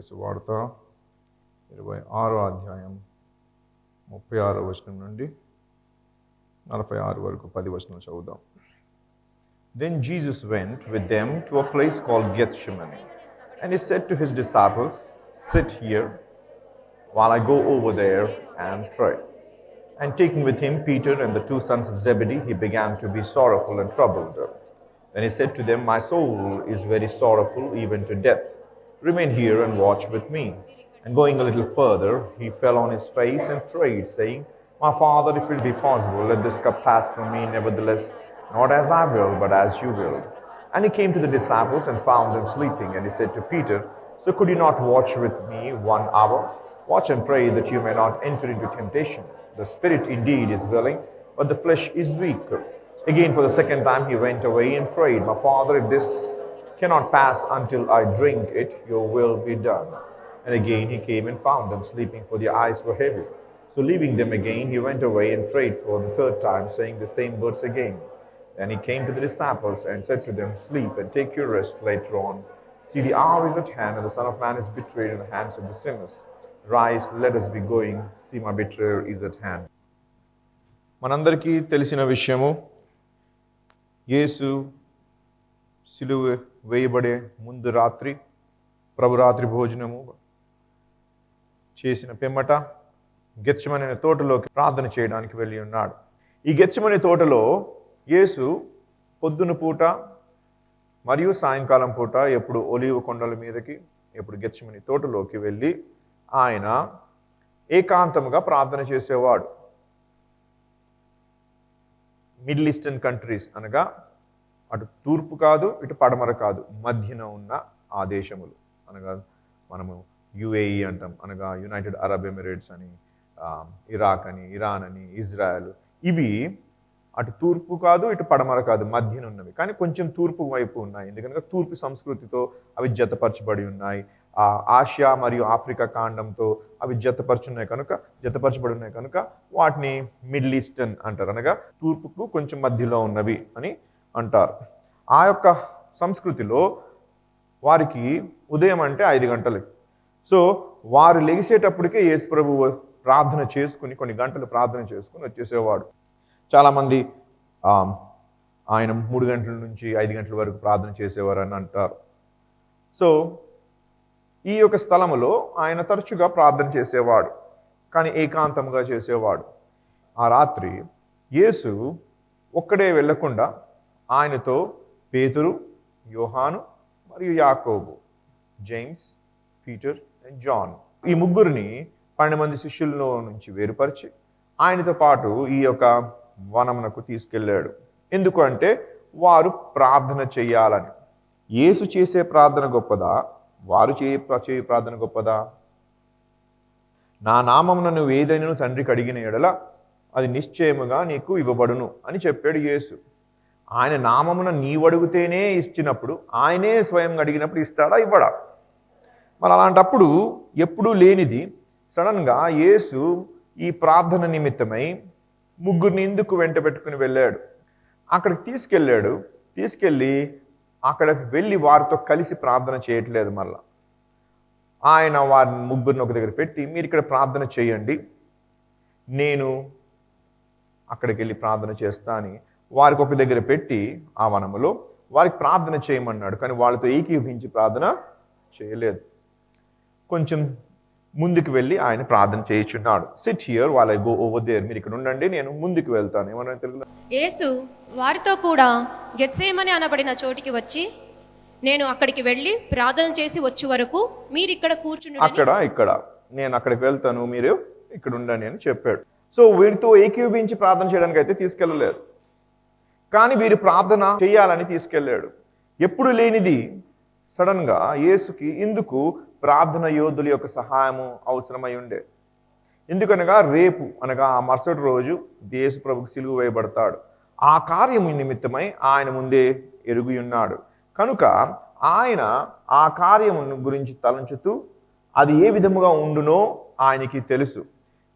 మత్తయి వార్త 26వ అధ్యాయం 36వ వచనం నుండి 46 వరకు 10 వచనాలు చదువుదాం. Then Jesus went with them to a place called Gethsemane, and he said to his disciples, "Sit here while I go over there and pray." And taking with him Peter and the two sons of Zebedee, he began to be sorrowful and troubled. Then he said to them, "My soul is very sorrowful, even to death. Remain here and watch with me." And going a little further, he fell on his face and prayed, saying, "My Father, if it be possible, let this cup pass from me. Nevertheless, not as I will, but as you will." And he came to the disciples and found them sleeping. And he said to Peter, "So could you not watch with me 1 hour? Watch and pray that you may not enter into temptation. The spirit indeed is willing, but the flesh is weak." Again, for the second time, he went away and prayed, "My Father, if this cannot pass until I drink it, your will be done." And again he came and found them sleeping, for their eyes were heavy. So leaving them again, he went away and prayed for the third time, saying the same words again. Then he came to the disciples and said to them, "Sleep and take your rest later on. See, the hour is at hand, and the Son of Man is betrayed in the hands of the sinners. Rise, let us be going. See, my betrayer is at hand." మనందరికీ తెలిసిన విషయము, యేసు సిలువ వేయబడే ముందు రాత్రి ప్రభురాత్రి భోజనము చేసిన పిమ్మట గెత్సెమనే అనే తోటలోకి ప్రార్థన చేయడానికి వెళ్ళి ఉన్నాడు. ఈ గెత్సెమనే తోటలో యేసు పొద్దున పూట మరియు సాయంకాలం పూట ఎప్పుడు ఒలీవ కొండల మీదకి, ఎప్పుడు గెత్సెమనే తోటలోకి వెళ్ళి ఆయన ఏకాంతముగా ప్రార్థన చేసేవాడు. మిడిల్ ఈస్టర్న్ కంట్రీస్ అనగా అటు తూర్పు కాదు, ఇటు పడమర కాదు, మధ్యన ఉన్న ఆ దేశములు అనగా మనము యుఏఈ అంటాం, అనగా యునైటెడ్ అరబ్ ఎమిరేట్స్ అని, ఇరాక్ అని, ఇరాన్ అని, ఇజ్రాయెల్, ఇవి అటు తూర్పు కాదు, ఇటు పడమర కాదు, మధ్యన ఉన్నవి. కానీ కొంచెం తూర్పు వైపు ఉన్నాయి, ఎందుకనగా తూర్పు సంస్కృతితో అవి జతపరచబడి ఉన్నాయి. ఆసియా మరియు ఆఫ్రికా కాండంతో అవి జతపరచబడి ఉన్నాయి కనుక వాటిని మిడిల్ ఈస్టర్న్ అంటారు, అనగా తూర్పుకు కొంచెం మధ్యలో ఉన్నవి అని అంటారు. ఆ యొక్క సంస్కృతిలో వారికి ఉదయం అంటే 5 గంటలు. సో వారు లెగిసేటప్పటికే యేసు ప్రభువు ప్రార్థన చేసుకుని, కొన్ని గంటలు ప్రార్థన చేసుకుని వచ్చేసేవాడు. చాలామంది ఆయన 3 గంటల నుంచి 5 గంటల వరకు ప్రార్థన చేసేవారు అని అంటారు. సో ఈ యొక్క స్థలములో ఆయన తరచుగా ప్రార్థన చేసేవాడు, కానీ ఏకాంతముగా చేసేవాడు. ఆ రాత్రి యేసు ఒక్కడే వెళ్ళకుండా ఆయనతో పేతురు, యోహాను మరియు యాకోబు, జేమ్స్, పీటర్ అండ్ జాన్, ఈ ముగ్గురిని 12 మంది శిష్యుల్లో నుంచి వేరుపరిచి ఆయనతో పాటు ఈ యొక్క వనమునకు తీసుకెళ్ళాడు. ఎందుకు అంటే వారు ప్రార్థన చేయాలని. యేసు చేసే ప్రార్థన గొప్పదా, వారు చేయ ప్రార్థన గొప్పదా? "నా నామమున నువ్వు ఏదైనా తండ్రికి అడిగిన ఎడల అది నిశ్చయముగా నీకు ఇవ్వబడును" అని చెప్పాడు యేసు. ఆయన నామమున నీవు అడిగితేనే ఇచ్చినప్పుడు, ఆయనే స్వయంగా అడిగినప్పుడు ఇస్తాడా, ఇవ్వడా? మరి అలాంటప్పుడు ఎప్పుడూ లేనిది సడన్గా యేసు ఈ ప్రార్థన నిమిత్తమై ముగ్గురిని ఎందుకు వెంట పెట్టుకుని వెళ్ళాడు? అక్కడికి తీసుకెళ్ళి అక్కడికి వెళ్ళి వారితో కలిసి ప్రార్థన చేయట్లేదు. మళ్ళా ఆయన వారిని ముగ్గురిని ఒక దగ్గర పెట్టి, "మీరు ఇక్కడ ప్రార్థన చేయండి, నేను అక్కడికి వెళ్ళి ప్రార్థన చేస్తా" అని వారికి ఒక దగ్గర పెట్టి ఆ వనములో వారికి ప్రార్థన చేయమన్నాడు. కానీ వాళ్ళతో ఏకీభవించి ప్రార్థన చేయలేదు. కొంచెం ముందుకు వెళ్ళి ఆయన ప్రార్థన చేయించున్నాడు. "Sit here while I go over there." మీరు ఇక్కడ ఉండండి, నేను ముందుకు వెళ్తాను. ఏమన్నా తెలుగులో? యేసు వారితో కూడా గెత్సేమనే అనబడిన చోటికి వచ్చి, "నేను అక్కడికి వెళ్ళి ప్రార్థన చేసి వచ్చే వరకు మీరు ఇక్కడ కూర్చుని." ఇక్కడ నేను అక్కడికి వెళ్తాను, మీరు ఇక్కడ ఉండండి అని చెప్పాడు. సో వీరితో ఏకీభవించి ప్రార్థన చేయడానికి అయితే తీసుకెళ్ళలేదు, కానీ వీరు ప్రార్థన చేయాలని తీసుకెళ్ళాడు. ఎప్పుడు లేనిది సడన్గా యేసుకి ఇందుకు ప్రార్థన యోధుల యొక్క సహాయము అవసరమై ఉండే. ఎందుకనగా రేపు అనగా ఆ మరుసటి రోజు యేసు ప్రభుకు సిలువ వేయబడతాడు. ఆ కార్యము నిమిత్తమై ఆయన ముందే ఎరుగి ఉన్నాడు కనుక ఆయన ఆ కార్యము గురించి తలంచుతూ అది ఏ విధముగా ఉండునో ఆయనకి తెలుసు.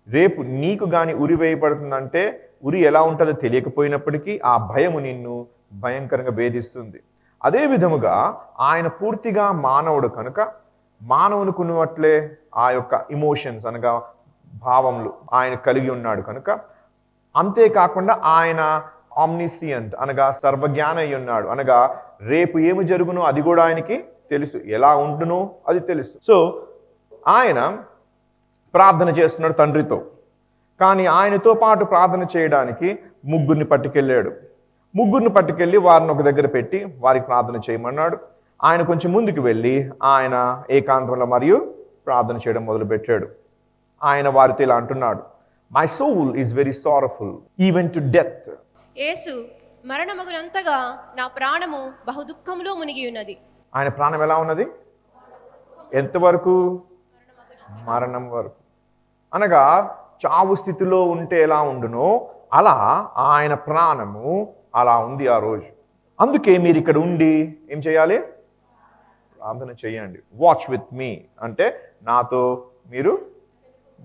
రేపు నీకు గాని ఉరి వేయబడుతుందంటే ఉరి ఎలా ఉంటుందో తెలియకపోయినప్పటికీ ఆ భయము నిన్ను భయంకరంగా భేదిస్తుంది. అదే విధముగా ఆయన పూర్తిగా మానవుడు కనుక మానవునికి ఉన్నట్లే ఆ యొక్క ఇమోషన్స్ అనగా భావములు ఆయన కలిగి ఉన్నాడు కనుక, అంతేకాకుండా ఆయన ఆమ్నిసియంట్ అనగా సర్వజ్ఞాన అయి ఉన్నాడు అనగా రేపు ఏమి జరుగునో అది కూడా ఆయనకి తెలుసు, ఎలా ఉండునో అది తెలుసు. సో ఆయన ప్రార్థన చేస్తున్నాడు తండ్రితో. కానీ ఆయనతో పాటు ప్రార్థన చేయడానికి ముగ్గురిని పట్టుకెళ్ళాడు. ముగ్గురిని పట్టుకెళ్ళి వారిని ఒక దగ్గర పెట్టి వారికి ప్రార్థన చేయమన్నాడు. ఆయన కొంచెం ముందుకు వెళ్ళి ఆయన ఏకాంతంలో మరియు ప్రార్థన చేయడం మొదలుపెట్టాడు. ఆయన వారితో ఇలా అంటున్నాడు, my soul is very sorrowful even to death. Yesu మరణమగునంతగా నా ప్రాణము బహు దుఃఖములో మునిగి ఉన్నది. ఆయన ప్రాణం ఎలా ఉన్నది? ఎంతవరకు? మరణం వరకు. అనగా చావు స్థితిలో ఉంటే ఎలా ఉండునో అలా ఆయన ప్రాణము అలా ఉంది ఆ రోజు. అందుకే మీరు ఇక్కడ ఉండి ఏం చేయాలి? ప్రార్థన చేయండి. వాచ్ విత్ మీ అంటే నాతో మీరు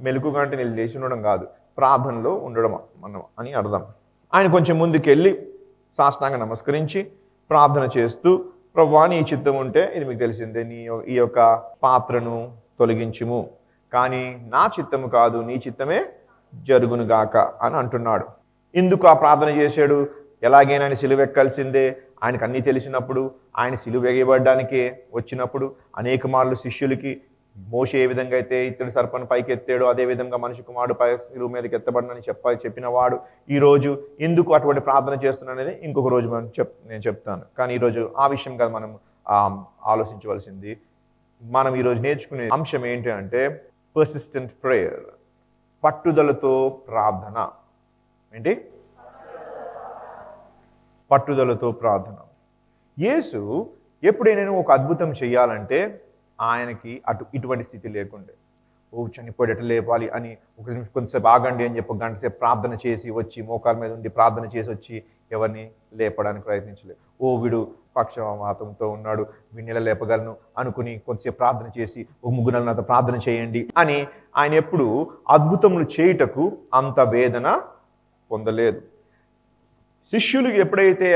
మెలకుగా అంటే నేను లేచి ఉండడం కాదు, ప్రార్థనలో ఉండడం మనం అని అర్థం. ఆయన కొంచెం ముందుకెళ్ళి సాష్టాంగ నమస్కరించి ప్రార్థన చేస్తూ, ప్రభువా నీ చిత్తం ఉంటే ఇది మీకు తెలిసిందే, ఈ యొక్క పాత్రను తొలగించుము, కానీ నా చిత్తము కాదు నీ చిత్తమే జరుగునుగాక అని అంటున్నాడు. ఎందుకు ఆ ప్రార్థన చేశాడు? ఎలాగైనా ఆయన సిలువ ఎక్కాల్సిందే. ఆయనకు అన్నీ తెలిసినప్పుడు, ఆయన సిలువ వేయబడడానికే వచ్చినప్పుడు అనేక మార్లు శిష్యులకి మోషే ఏ విధంగా అయితే ఇతడు సర్పను పైకి ఎత్తాడో అదే విధంగా మనిషి కుమారుడు పై సిలువ మీదకి ఎత్తబడనని చెప్పిన వాడు ఈరోజు ఎందుకు అటువంటి ప్రార్థన చేస్తున్నాడు అనేది ఇంకొక రోజు నేను చెప్తాను. కానీ ఈరోజు ఆ విషయం కాదు మనం ఆలోచించవలసింది. మనం ఈరోజు నేర్చుకునే అంశం ఏంటి అంటే పర్సిస్టెంట్ ప్రేయర్, పట్టుదలతో ప్రార్థన. ఏంటి? పట్టుదలతో ప్రార్థన. యేసు ఎప్పుడైనా ఒక అద్భుతం చేయాలంటే ఆయనకి ఇటువంటి స్థితి లేకుండే. చనిపోయేట లేపాలి అని కొంచెంసేపు ఆగండి అని చెప్పి గంట సేపు ప్రార్థన చేసి వచ్చి మోకాల మీద ఉండి ప్రార్థన చేసి వచ్చి ఎవరిని లేపడానికి ప్రయత్నించలేదు. వీడు పక్షవాతంతో ఉన్నాడు, వీడిని లేపగలను అనుకుని కొంతసేపు ప్రార్థన చేసి ఒక ముగ్గురు నాతో ప్రార్థన చేయండి అని ఆయన ఎప్పుడు అద్భుతములు చేయుటకు అంత వేదన పొందలేదు. శిష్యులు ఎప్పుడైతే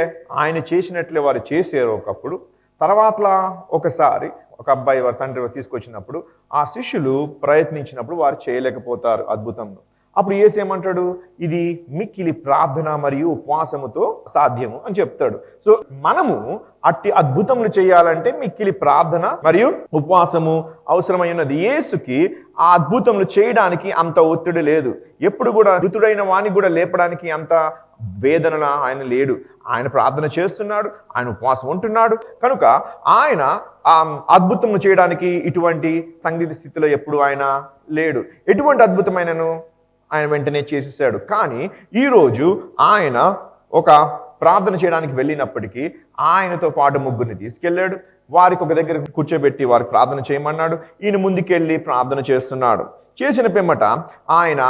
ఆయన చేసినట్లే వారు చేశారో ఒకప్పుడు, తర్వాత ఒకసారి ఒక అబ్బాయి వారి తండ్రి తీసుకొచ్చినప్పుడు ఆ శిష్యులు ప్రయత్నించినప్పుడు వారు చేయలేకపోతారు అద్భుతంను. అప్పుడు యేసు ఏమంటాడు? ఇది మిక్కిలి ప్రార్థన మరియు ఉపవాసముతో సాధ్యము అని చెప్తాడు. సో మనము అట్టి అద్భుతములు చేయాలంటే మిక్కిలి ప్రార్థన మరియు ఉపవాసము అవసరమైనది. యేసుకి ఆ అద్భుతములు చేయడానికి అంత ఒత్తిడి లేదు. ఎప్పుడు కూడా మృతుడైన వాణ్ణి కూడా లేపడానికి అంత వేదన ఆయన లేడు. ఆయన ప్రార్థన చేస్తున్నాడు, ఆయన ఉపవాసం ఉంటున్నాడు కనుక ఆయన అద్భుతము చేయడానికి ఇటువంటి సందిగ్ధ స్థితిలో ఎప్పుడు ఆయన లేడు. ఎటువంటి అద్భుతమైనను ఆయన వెంటనే చేసేసాడు. కానీ ఈరోజు ఆయన ఒక ప్రార్థన చేయడానికి వెళ్ళినప్పటికీ ఆయనతో పాటు ముగ్గురిని తీసుకెళ్ళాడు. వారికి ఒక దగ్గర కూర్చోబెట్టి వారికి ప్రార్థన చేయమన్నాడు. ఈయన ముందుకెళ్ళి ప్రార్థన చేస్తున్నాడు. చేసిన పిమ్మట ఆయన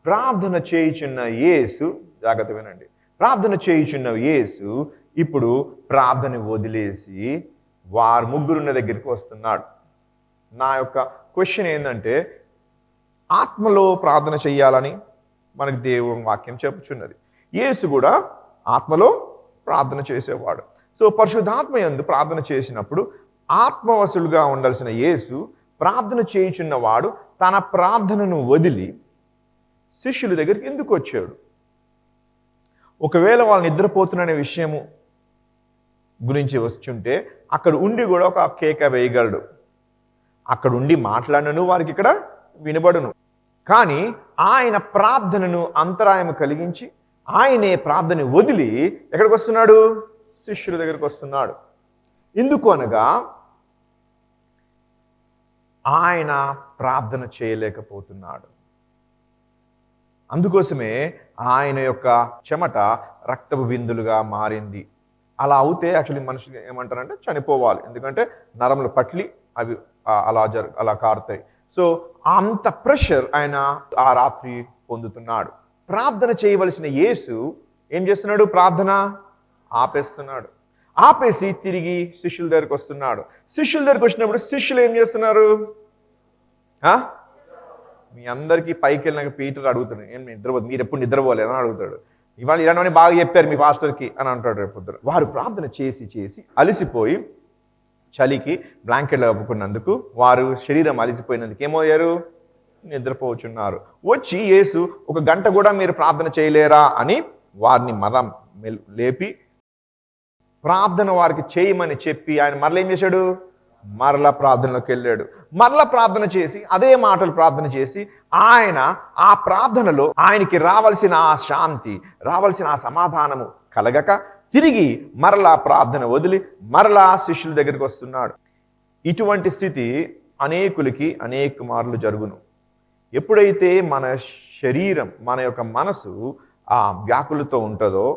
ప్రార్థన చేయుచున్న యేసు, జాగ్రత్త వినండి, ప్రార్థన చేయుచున్న యేసు ఇప్పుడు ప్రార్థన వదిలేసి వారు ముగ్గురున్న దగ్గరికి వస్తున్నాడు. నా యొక్క క్వశ్చన్ ఏంటంటే, ఆత్మలో ప్రార్థన చెయ్యాలని మనకు దేవుని వాక్యం చెప్పుచున్నది. యేసు కూడా ఆత్మలో ప్రార్థన చేసేవాడు. సో పరిశుద్ధాత్మ యందు ప్రార్థన చేసినప్పుడు ఆత్మవశులుగా ఉండాల్సిన యేసు ప్రార్థన చేయుచున్నవాడు తన ప్రార్థనను వదిలి శిష్యుల దగ్గరికి ఎందుకు వచ్చాడు? ఒకవేళ వాళ్ళు నిద్రపోతున్న విషయము గురించి వచ్చుంటే అక్కడ ఉండి కూడా ఒక కేక వేయగలడు, అక్కడ ఉండి మాట్లాడను వారికి ఇక్కడ వినబడును. కానీ ఆయన ప్రార్థనను అంతరాయం కలిగించి ఆయనే ప్రార్థన వదిలి ఎక్కడికి వస్తున్నాడు? శిష్యుల దగ్గరికి వస్తున్నాడు. ఎందుకు అనగా ఆయన ప్రార్థన చేయలేకపోతున్నాడు. అందుకోసమే ఆయన యొక్క చెమట రక్తపు బిందులుగా మారింది. అలా అవుతే యాక్చువల్లీ మనుషులు ఏమంటారంటే చనిపోవాలి, ఎందుకంటే నరములు పట్లి అవి అలా కారుతాయి. సో అంత ప్రెషర్ ఆయన ఆ రాత్రి పొందుతున్నాడు. ప్రార్థన చేయవలసిన యేసు ఏం చేస్తున్నాడు? ప్రార్థన ఆపేస్తున్నాడు. ఆపేసి తిరిగి శిష్యుల దగ్గరికి వస్తున్నాడు. శిష్యుల దగ్గరికి వచ్చినప్పుడు శిష్యులు ఏం చేస్తున్నారు? మీ అందరికీ పైకి వెళ్ళినాక పీటర్ అడుగుతున్నాడు, ఏం నిద్రపోదు, మీరు ఎప్పుడు నిద్రపోలేదు అని అడుగుతాడు. ఇవాళ ఇలాంటివన్నీ బాగా చెప్పారు మీ పాస్టర్కి అని అంటాడు రేపు పొద్దున. వారు ప్రార్థన చేసి చేసి అలసిపోయి చలికి బ్లాంకెట్లు కప్పుకున్నందుకు వారు శరీరం అలిసిపోయినందుకు ఏమయ్యారు? నిద్రపోచున్నారు. వచ్చి యేసు, 1 గంట కూడా మీరు ప్రార్థన చేయలేరా అని వారిని లేపి ప్రార్థన వారికి చేయమని చెప్పి ఆయన మరలా ఏం చేశాడు? మరలా ప్రార్థనలోకి వెళ్ళాడు. మరలా ప్రార్థన చేసి అదే మాటలు ప్రార్థన చేసి ఆయన ఆ ప్రార్థనలో ఆయనకి రావాల్సిన ఆ శాంతి, రావాల్సిన ఆ సమాధానము కలగక తిరిగి మరలా ప్రార్థన వదిలి మరలా శిష్యుల దగ్గరికి వస్తున్నాడు. ఇటువంటి స్థితి అనేకులకి అనేక మార్లు జరుగును. ఎప్పుడైతే మన శరీరం, మన యొక్క మనసు ఆ వ్యాకులతో ఉంటుందో,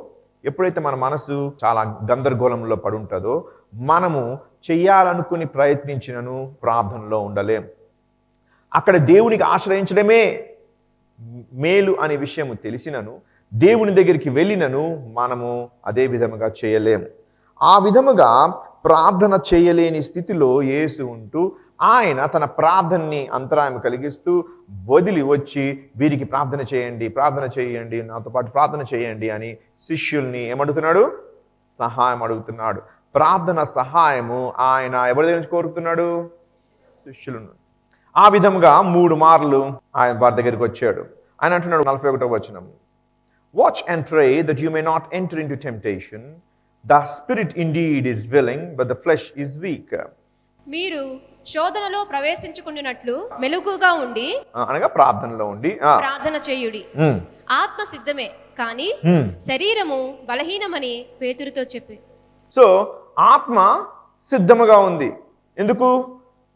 ఎప్పుడైతే మన మనసు చాలా గందరగోళంలో పడి ఉంటుందో, మనము చెయ్యాలనుకుని ప్రయత్నించినను ప్రార్థనలో ఉండలేం. అక్కడ దేవునికి ఆశ్రయించడమే మేలు అనే విషయము తెలిసినను, దేవుని దగ్గరికి వెళ్ళినను మనము అదే విధముగా చేయలేము. ఆ విధముగా ప్రార్థన చేయలేని స్థితిలో యేసు ఉంటూ ఆయన తన ప్రార్థనని అంతరాయం కలిగిస్తూ వదిలి వచ్చి వీరికి ప్రార్థన చేయండి, నాతో పాటు ప్రార్థన చేయండి అని శిష్యుల్ని ఏమడుగుతున్నాడు? సహాయం అడుగుతున్నాడు. ప్రార్థన సహాయము ఆయన ఎవరి దగ్గర నుంచి కోరుతున్నాడు? శిష్యులను. ఆ విధముగా 3 మార్లు ఆయన వారి దగ్గరికి వచ్చాడు. ఆయన అంటున్నాడు 41వ వచనం, watch and pray that you may not enter into temptation. The spirit indeed is willing but the flesh is week. మీరు శోధనలో ప్రవేశించుకున్నట్లు మెలకుగా ఉండి, అనగా ప్రార్థనలో ఉండి ప్రార్థన చేయుడి. ఆత్మ సిద్ధమే కానీ శరీరము బలహీనమని పేతురుతో చెప్పి. సో ఆత్మ సిద్ధముగా ఉంది. ఎందుకు?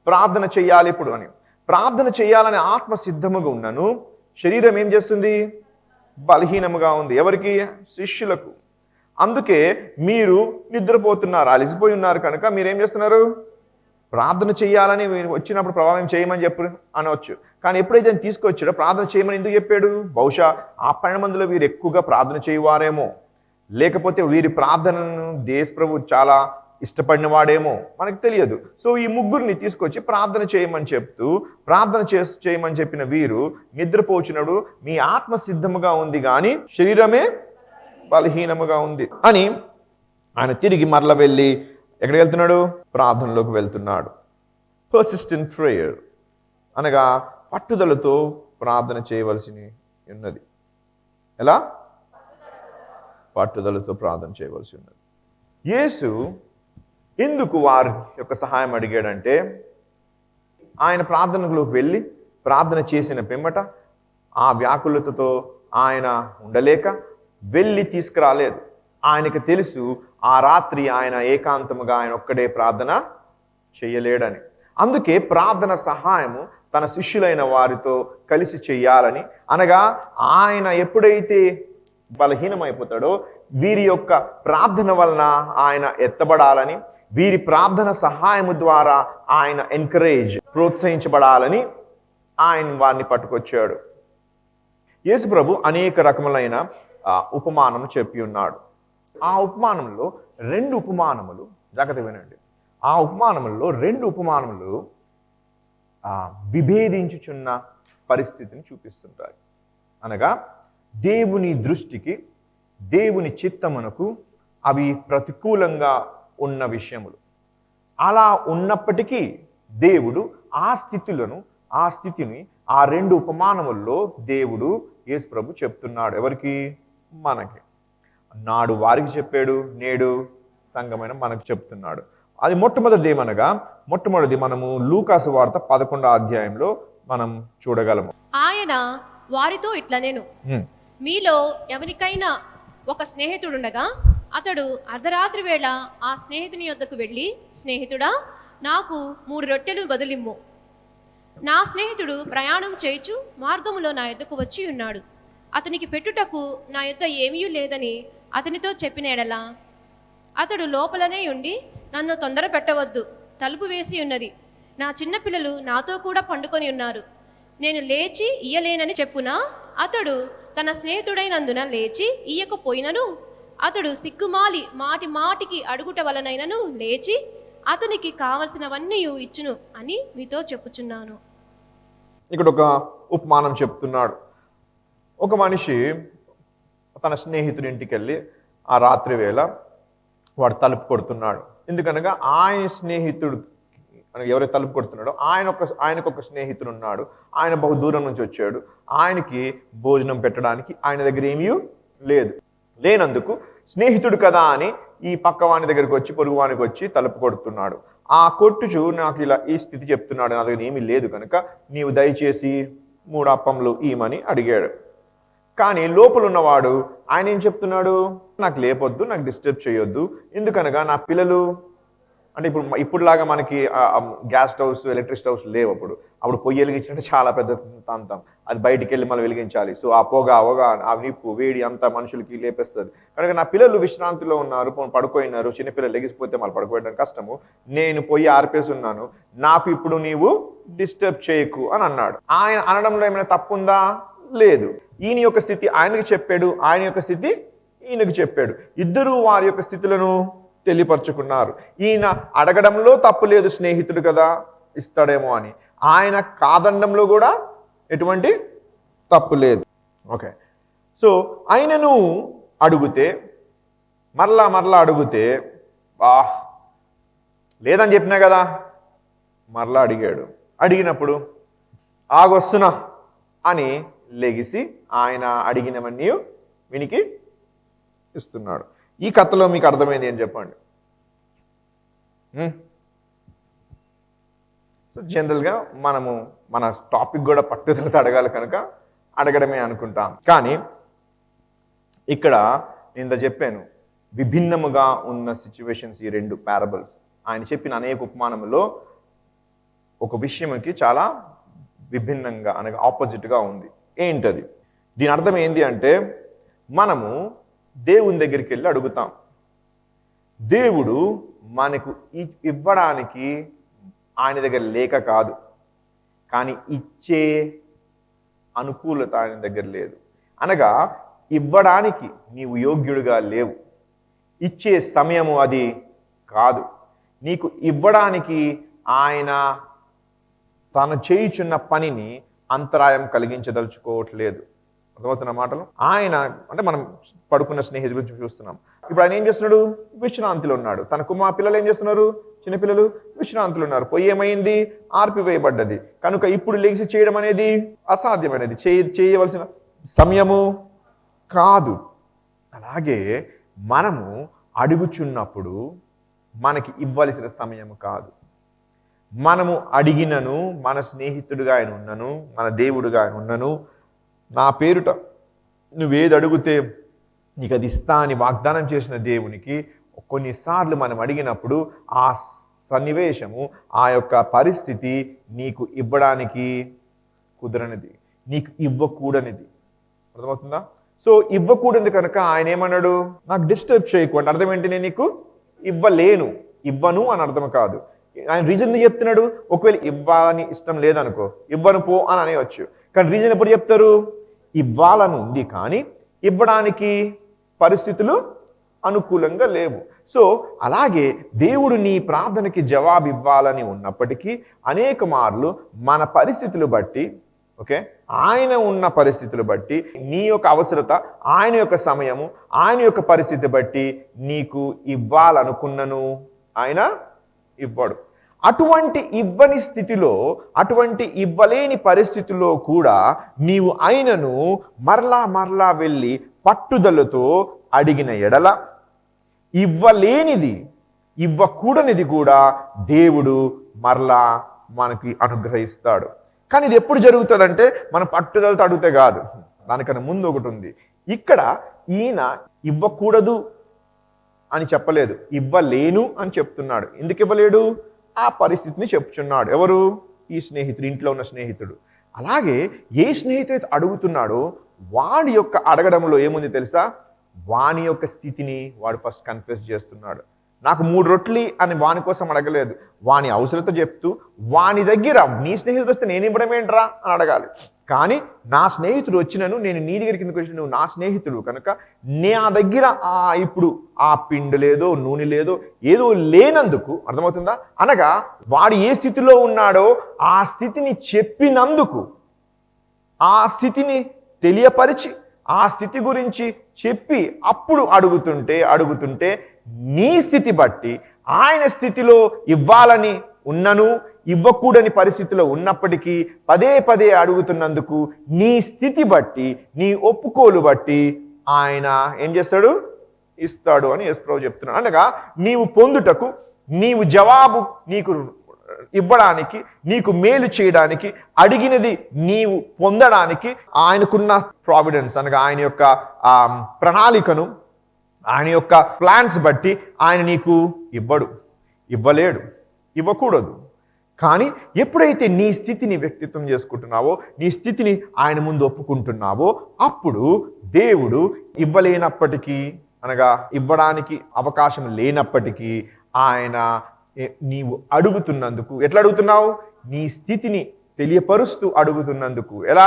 ప్రార్థన చెయ్యాలి ఇప్పుడు అని. ప్రార్థన చెయ్యాలని ఆత్మ సిద్ధముగా ఉన్నను, శరీరం ఏం చేస్తుంది? బలహీనముగా ఉంది. ఎవరికి? శిష్యులకు. అందుకే మీరు నిద్రపోతున్నారు, అలసిపోయి ఉన్నారు కనుక మీరేం చేస్తున్నారు? ప్రార్థన చేయాలని వచ్చినప్పుడు ప్రభావం చేయమని చెప్పు అనవచ్చు. కానీ ఎప్పుడైతే తీసుకొచ్చాడో ప్రార్థన చేయమని ఎందుకు చెప్పాడు? బహుశా ఆ 12 మందిలో వీరు ఎక్కువగా ప్రార్థన చేయువారేమో, లేకపోతే వీరి ప్రార్థనను దేశ ప్రభు చాలా ఇష్టపడిన వాడేమో, మనకు తెలియదు. సో ఈ ముగ్గురిని తీసుకొచ్చి ప్రార్థన చేయమని చెప్తూ చేయమని చెప్పిన వీరు నిద్రపోచినడు, మీ ఆత్మ సిద్ధముగా ఉంది కానీ శరీరమే బలహీనముగా ఉంది అని ఆయన తిరిగి మరల వెళ్ళి ఎక్కడికి వెళ్తున్నాడు? ప్రార్థనలోకి వెళ్తున్నాడు. పర్సిస్టెంట్ ప్రేయర్ అనగా పట్టుదలతో ప్రార్థన చేయవలసి ఉన్నది. ఎలా? పట్టుదలతో ప్రార్థన చేయవలసి ఉన్నది. యేసు ఎందుకు వారి యొక్క సహాయం అడిగాడంటే, ఆయన ప్రార్థనలోకి వెళ్ళి ప్రార్థన చేసిన పిమ్మట ఆ వ్యాకులతతో ఆయన ఉండలేక వెళ్ళి తీసుకురాలేదు. ఆయనకు తెలుసు ఆ రాత్రి ఆయన ఏకాంతముగా ఆయన ఒక్కడే ప్రార్థన చేయలేడని. అందుకే ప్రార్థన సహాయము తన శిష్యులైన వారితో కలిసి చెయ్యాలని, అనగా ఆయన ఎప్పుడైతే బలహీనమైపోతాడో వీరి యొక్క ప్రార్థన వలన ఆయన ఎత్తబడాలని, వీరి ప్రార్థన సహాయము ద్వారా ఆయన ప్రోత్సహించబడాలని ఆయన వారిని పట్టుకొచ్చాడు. యేసు ప్రభు అనేక రకములైన ఉపమానం చెప్పి ఉన్నాడు. ఆ ఉపమానంలో 2 ఉపమానములు, జాగ్రత్త వినండి, ఆ ఉపమానములలో 2 ఉపమానములు విభేదించుచున్న పరిస్థితిని చూపిస్తుంటాయి. అనగా దేవుని దృష్టికి, దేవుని చిత్తమునకు అవి ప్రతికూలంగా ఉన్న విషయములు. అలా ఉన్నప్పటికీ దేవుడు ఆ స్థితిని ఆ 2 ఉపమానముల్లో దేవుడు యేసు ప్రభు చెప్తున్నాడు. ఎవరికి? మనకి. నాడు వారికి చెప్పాడు, నేడు సంఘమైన మనకు చెప్తున్నాడు. అది మొట్టమొదటిది మనము లూకాసు వార్త 11వ అధ్యాయంలో మనం చూడగలము. ఆయన వారితో ఇట్లా, నేను మీలో ఎవరికైనా ఒక స్నేహితుడుండగా అతడు అర్ధరాత్రి వేళ ఆ స్నేహితుని యొద్దకు వెళ్ళి, స్నేహితుడా, నాకు 3 రొట్టెలు బదులిమ్ము. నా స్నేహితుడు ప్రయాణం చేయుచు మార్గములో నా యొద్దకు వచ్చి ఉన్నాడు. అతనికి పెట్టుటకు నా యొద్ద ఏమీ లేదని అతనితో చెప్పిన ఎడల, అతడు లోపలనే ఉండి, నన్ను తొందర పెట్టవద్దు, తలుపు వేసి ఉన్నది, నా చిన్నపిల్లలు నాతో కూడా పండుకొని ఉన్నారు, నేను లేచి ఇయ్యలేనని చెప్పునా, అతడు తన స్నేహితుడైనందున లేచి ఇయ్యకపోయినను, అతడు సిగ్గుమాలి మాటికి అడుగుట వలనైనను లేచి అతనికి కావలసినవన్నీ ఇచ్చును అని మీతో చెప్పుచున్నాను. ఇక్కడ ఒక ఉపమానం చెప్తున్నాడు. ఒక మనిషి తన స్నేహితుడి ఇంటికి వెళ్ళి ఆ రాత్రి వేళ వాడు తలుపు కొడుతున్నాడు. ఎందుకనగా ఆయన స్నేహితుడు ఎవరైతే తలుపు కొడుతున్నాడో ఆయనకు ఒక స్నేహితుడు ఉన్నాడు. ఆయన బహు దూరం నుంచి వచ్చాడు. ఆయనకి భోజనం పెట్టడానికి ఆయన దగ్గర ఏమీ లేదు. లేనందుకు స్నేహితుడు కదా అని ఈ పక్కవాని దగ్గరికి వచ్చి పొరుగువానికి వచ్చి తలుపు కొడుతున్నాడు. ఆ కొట్టుచు నాకు ఇలా ఈ స్థితి చెప్తున్నాడు, నా దగ్గర ఏమీ లేదు కనుక నీవు దయచేసి 3 అప్పములు ఇయ్యమని అడిగాడు. కానీ లోపల ఉన్నవాడు ఆయన ఏం చెప్తున్నాడు, నాకు లేపొద్దు, నాకు డిస్టర్బ్ చేయొద్దు. ఎందుకనగా నా పిల్లలు అంటే ఇప్పుడులాగా మనకి గ్యాస్ స్టవ్స్ ఎలక్ట్రిక్ స్టవ్స్ లేవు. అప్పుడు పొయ్యి వెలిగించినట్టు చాలా పెద్ద తంతం, అది బయటికి వెళ్ళి మనం వెలిగించాలి. సో ఆ పొగ ఆ నిప్పు వేడి అంతా మనుషులకి లేపేస్తుంది. కనుక నా పిల్లలు విశ్రాంతిలో ఉన్నారు, పడుకోయినారు. చిన్నపిల్లలు లెగిసిపోతే మళ్ళీ పడుకోవడం కష్టము. నేను పొయ్యి ఆర్పేసి ఉన్నాను, నాకు ఇప్పుడు నీవు డిస్టర్బ్ చేయకు అని అన్నాడు. ఆయన అనడంలో ఏమైనా తప్పుందా? లేదు. ఈయన యొక్క స్థితి ఆయనకు చెప్పాడు, ఆయన యొక్క స్థితి ఈయనకు చెప్పాడు. ఇద్దరూ వారి యొక్క స్థితులను తెలియపరుచుకున్నారు. ఈయన అడగడంలో తప్పు లేదు, స్నేహితుడు కదా ఇస్తాడేమో అని. ఆయన కాదండంలో కూడా ఎటువంటి తప్పు లేదు. ఓకే, సో ఆయనను అడిగితే మరలా అడిగితే లేదని చెప్పినా కదా, మరలా అడిగాడు. అడిగినప్పుడు ఆగొస్తున్నా అని లెగిసి ఆయన అడిగినవన్నీ వీనికి ఇస్తున్నాడు. ఈ కథలో మీకు అర్థమైంది ఏం చెప్పండి? సో జనరల్గా మనము మన టాపిక్ కూడా పట్టుదలతో అడగాలి కనుక అడగడమే అనుకుంటాం. కానీ ఇక్కడ నేను చెప్పాను, విభిన్నముగా ఉన్న సిచ్యువేషన్స్ ఈ 2 పారబుల్స్. ఆయన చెప్పిన అనేక ఉపమానములో ఒక విషయంకి చాలా విభిన్నంగా అనగా ఆపోజిట్గా ఉంది. ఏంటది? దీని అర్థం ఏంటి అంటే, మనము దేవుని దగ్గరికి వెళ్ళి అడుగుతాం. దేవుడు మనకు ఇవ్వడానికి ఆయన దగ్గర లేక కాదు, కానీ ఇచ్చే అనుకూలత ఆయన దగ్గర లేదు. అనగా ఇవ్వడానికి నీవు యోగ్యుడిగా లేవు, ఇచ్చే సమయము అది కాదు. నీకు ఇవ్వడానికి ఆయన తను చేయుచున్న పనిని అంతరాయం కలిగించదలుచుకోవట్లేదు. అర్థమవుతున్న మాటలు? ఆయన అంటే మనం పడుకున్న స్నేహితుల గురించి చూస్తున్నాం. ఇప్పుడు ఆయన ఏం చేస్తున్నాడు? విశ్రాంతిలో ఉన్నాడు. తనకు మా పిల్లలు ఏం చేస్తున్నారు? చిన్నపిల్లలు విశ్రాంతిలో ఉన్నారు. పొయ్యి ఏమైంది? ఆర్పివేయబడ్డది. కనుక ఇప్పుడు లెగిసి చేయడం అనేది అసాధ్యమైనది, చేయవలసిన సమయము కాదు. అలాగే మనము అడుగుచున్నప్పుడు మనకి ఇవ్వాల్సిన సమయము కాదు. మనము అడిగినను మన స్నేహితుడిగా ఆయన ఉన్నను, మన దేవుడిగా ఆయన ఉన్నను, నా పేరుట నువ్వేది అడిగితే నీకు అది ఇస్తా అని వాగ్దానం చేసిన దేవునికి కొన్నిసార్లు మనం అడిగినప్పుడు ఆ సన్నివేశము, ఆ యొక్క పరిస్థితి నీకు ఇవ్వడానికి కుదరనిది, నీకు ఇవ్వకూడనిది. అర్థమవుతుందా? సో ఇవ్వకూడదు కనుక ఆయన ఏమన్నాడు? నాకు డిస్టర్బ్ చేయకు అంటే అర్థం ఏంటి? నేను నీకు ఇవ్వను అని అర్థం కాదు. ఆయన రీజన్ చెప్తున్నాడు. ఒకవేళ ఇవ్వాలని ఇష్టం లేదనుకో, ఇవ్వను పో అని అనేవచ్చు. కానీ రీజన్ ఎప్పుడు చెప్తారు? ఇవ్వాలని ఉంది కానీ ఇవ్వడానికి పరిస్థితులు అనుకూలంగా లేవు. సో అలాగే దేవుడు నీ ప్రార్థనకి జవాబు ఇవ్వాలని ఉన్నప్పటికీ అనేక మార్లు మన పరిస్థితులు బట్టి, ఓకే, ఆయన ఉన్న పరిస్థితులు బట్టి, నీ యొక్క అవసరత, ఆయన యొక్క సమయము, ఆయన యొక్క పరిస్థితి బట్టి నీకు ఇవ్వాలనుకున్నను ఆయన ఇవ్వడు. అటువంటి ఇవ్వని స్థితిలో, అటువంటి ఇవ్వలేని పరిస్థితుల్లో కూడా నీవు ఆయనను మరలా వెళ్ళి పట్టుదలతో అడిగిన ఎడల ఇవ్వలేనిది, ఇవ్వకూడనిది కూడా దేవుడు మరలా మనకి అనుగ్రహిస్తాడు. కానీ ఇది ఎప్పుడు జరుగుతుందంటే మనం పట్టుదలతో అడిగితే కాదు, దానికన్నా ముందు ఒకటి ఉంది. ఇక్కడ ఈయన ఇవ్వకూడదు అని చెప్పలేదు, ఇవ్వలేను అని చెప్తున్నాడు. ఎందుకు ఇవ్వలేడు? ఆ పరిస్థితిని చెప్పుచున్నాడు. ఎవరు? ఈ స్నేహితుడు, ఇంట్లో ఉన్న స్నేహితుడు. అలాగే ఏ స్నేహితుడు అడుగుతున్నాడో వాడి యొక్క అడగడంలో ఏముంది తెలుసా? వాని యొక్క స్థితిని వాడు ఫస్ట్ కన్ఫెస్ చేస్తున్నాడు. నాకు 3 రొట్టెలు అని వాని కోసం అడగలేదు, వాని అవసరత చెప్తూ వాని దగ్గర నీ స్నేహితుడు వస్తే నేను ఇవ్వడం ఏంట్రా అని అడగాలి. కానీ నా స్నేహితుడు వచ్చినను, నేను నీ దగ్గర కిందకి వచ్చిన, నువ్వు నా స్నేహితుడు కనుక నా దగ్గర ఇప్పుడు ఆ పిండి లేదో నూనె లేదో ఏదో లేనందుకు, అర్థమవుతుందా? అనగా వాడు ఏ స్థితిలో ఉన్నాడో ఆ స్థితిని చెప్పినందుకు, ఆ స్థితిని తెలియపరిచి ఆ స్థితి గురించి చెప్పి అప్పుడు అడుగుతుంటే నీ స్థితి బట్టి ఆయన స్థితిలో ఇవ్వాలని ఉన్నను ఇవ్వకూడని పరిస్థితిలో ఉన్నప్పటికీ పదే పదే అడుగుతున్నందుకు నీ స్థితి బట్టి నీ ఒప్పుకోలు బట్టి ఆయన ఏం చేస్తాడు? ఇస్తాడు అని యేసుప్రభు చెప్తున్నాడు. అనగా నీవు పొందుటకు, నీవు జవాబు నీకు ఇవ్వడానికి, నీకు మేలు చేయడానికి, అడిగినది నీవు పొందడానికి ఆయనకున్న ప్రావిడెన్స్ అనగా ఆయన యొక్క ప్రణాళికను, ఆయన యొక్క ప్లాన్స్ బట్టి ఆయన నీకు ఇవ్వలేడు, ఇవ్వకూడదు. కానీ ఎప్పుడైతే నీ స్థితిని వ్యక్తిత్వం చేసుకుంటున్నావో, నీ స్థితిని ఆయన ముందు ఒప్పుకుంటున్నావో, అప్పుడు దేవుడు ఇవ్వలేనప్పటికీ అనగా ఇవ్వడానికి అవకాశం లేనప్పటికీ ఆయన నీవు అడుగుతున్నందుకు, ఎట్లా అడుగుతున్నావు? నీ స్థితిని తెలియపరుస్తూ అడుగుతున్నందుకు. ఎలా?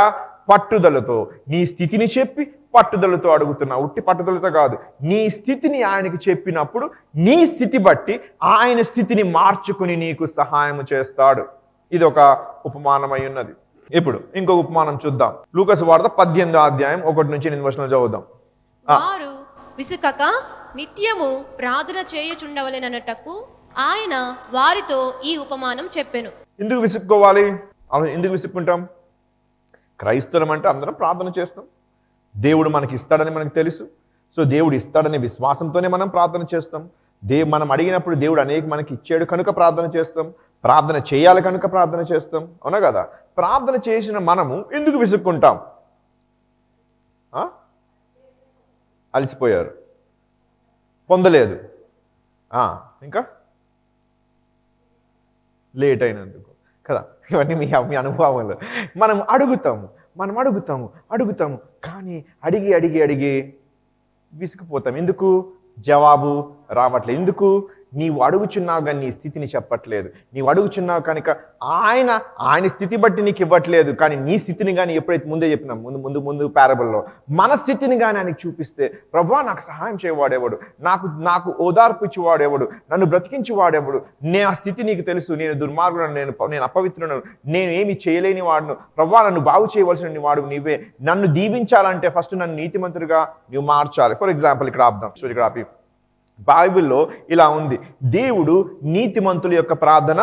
పట్టుదలతో. నీ స్థితిని చెప్పి పట్టుదలతో అడుగుతున్నావు. ఉట్టి పట్టుదలతో కాదు, నీ స్థితిని ఆయనకి చెప్పినప్పుడు నీ స్థితి బట్టి ఆయన స్థితిని మార్చుకుని నీకు సహాయం చేస్తాడు. ఇది ఒక ఉపమానమై ఉన్నది. ఇప్పుడు ఇంకొక ఉపమానం చూద్దాం. లూకాసు వార్త 18వ అధ్యాయం 1-8 చదువుదాం. వారు విసుకక నిత్యము ప్రార్థన చేయుచుండవలెనన్నటకు ఆయన వారితో ఈ ఉపమానం చెప్పెను. ఎందుకు విసుక్కోవాలి? ఎందుకు విసుక్కుంటాం? క్రైస్తవం అంటే అందరం ప్రార్థన చేస్తాం. దేవుడు మనకి ఇస్తాడని మనకు తెలుసు. సో దేవుడు ఇస్తాడనే విశ్వాసంతోనే మనం ప్రార్థన చేస్తాం. మనం అడిగినప్పుడు దేవుడు మనకి ఇచ్చాడు కనుక ప్రార్థన చేస్తాం. ప్రార్థన చేయాలి కనుక ప్రార్థన చేస్తాం. అవునా కదా? ప్రార్థన చేసిన మనము ఎందుకు విసుక్కుంటాం? అలసిపోయారు, పొందలేదు, ఇంకా లేట్ అయినందుకు కదా. ఇవన్నీ మీ అనుభవాలు. మనం అడుగుతాము కానీ అడిగి విసిగిపోతాం. ఎందుకు? జవాబు రావట్లేదు. ఎందుకు? నీవు అడుగుచున్నావు కానీ నీ స్థితిని చెప్పట్లేదు. నీవు అడుగుచున్నావు కనుక ఆయన స్థితి బట్టి నీకు ఇవ్వట్లేదు. కానీ నీ స్థితిని కానీ ఎప్పుడైతే ముందే చెప్పినాం, ముందు పారబుల్లో మన స్థితిని కానీ ఆయనకి చూపిస్తే, ప్రభువా నాకు సహాయం చేయవాడేవాడు, నాకు ఓదార్పు ఇచ్చేవాడేవాడు, నన్ను బ్రతికించేవాడేవాడు, ఆ స్థితి నీకు తెలుసు, నేను దుర్మార్గుడు, నేను అపవిత్రుడు, నేను ఏమి చేయలేని వాడును, ప్రభువా నన్ను బాగు చేయవలసిన వాడు నీవే, నన్ను దీవించాలంటే ఫస్ట్ నన్ను నీతిమంతుడిగా నువ్వు మార్చాలి. ఫర్ ఎగ్జాంపుల్ ఇక్కడ ఆపుదాం. ఇక్కడ బైబిల్లో ఇలా ఉంది, దేవుడు నీతిమంతుల యొక్క ప్రార్థన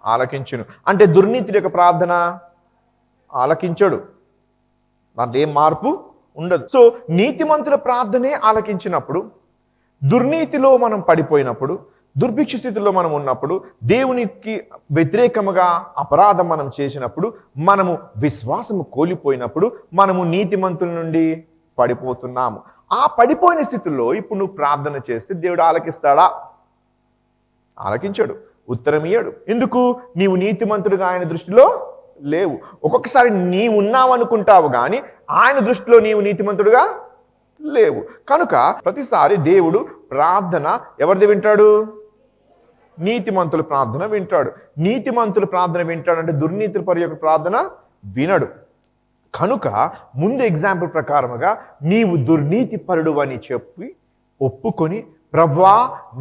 ఆలకించును. అంటే దుర్నీతుల యొక్క ప్రార్థన ఆలకించడు. దాంట్లో ఏం మార్పు ఉండదు. సో నీతిమంతుల ప్రార్థనే ఆలకించినప్పుడు, దుర్నీతిలో మనం పడిపోయినప్పుడు, దుర్భిక్ష స్థితిలో మనం ఉన్నప్పుడు, దేవునికి వ్యతిరేకముగా అపరాధం మనం చేసినప్పుడు, మనము విశ్వాసము కోల్పోయినప్పుడు, మనము నీతిమంతుల నుండి పడిపోతున్నాము. ఆ పడిపోయిన స్థితిలో ఇప్పుడు నువ్వు ప్రార్థన చేస్తే దేవుడు ఆలకిస్తాడా? ఆలకించడు, ఉత్తరం ఇయ్యడు. ఎందుకు? నీవు నీతిమంతుడుగా ఆయన దృష్టిలో లేవు. ఒక్కొక్కసారి నీవు ఉన్నావు అనుకుంటావు కానీ ఆయన దృష్టిలో నీవు నీతిమంతుడుగా లేవు. కనుక ప్రతిసారి దేవుడు ప్రార్థన ఎవరిది వింటాడు? నీతిమంతుల ప్రార్థన వింటాడు. నీతిమంతుల ప్రార్థన వింటాడంటే దుర్నీతుల పరి యొక్క ప్రార్థన వినడు. కనుక ముందు ఎగ్జాంపుల్ ప్రకారముగా నీవు దుర్నీతి పరుడు అని చెప్పి ఒప్పుకొని, ప్రభువా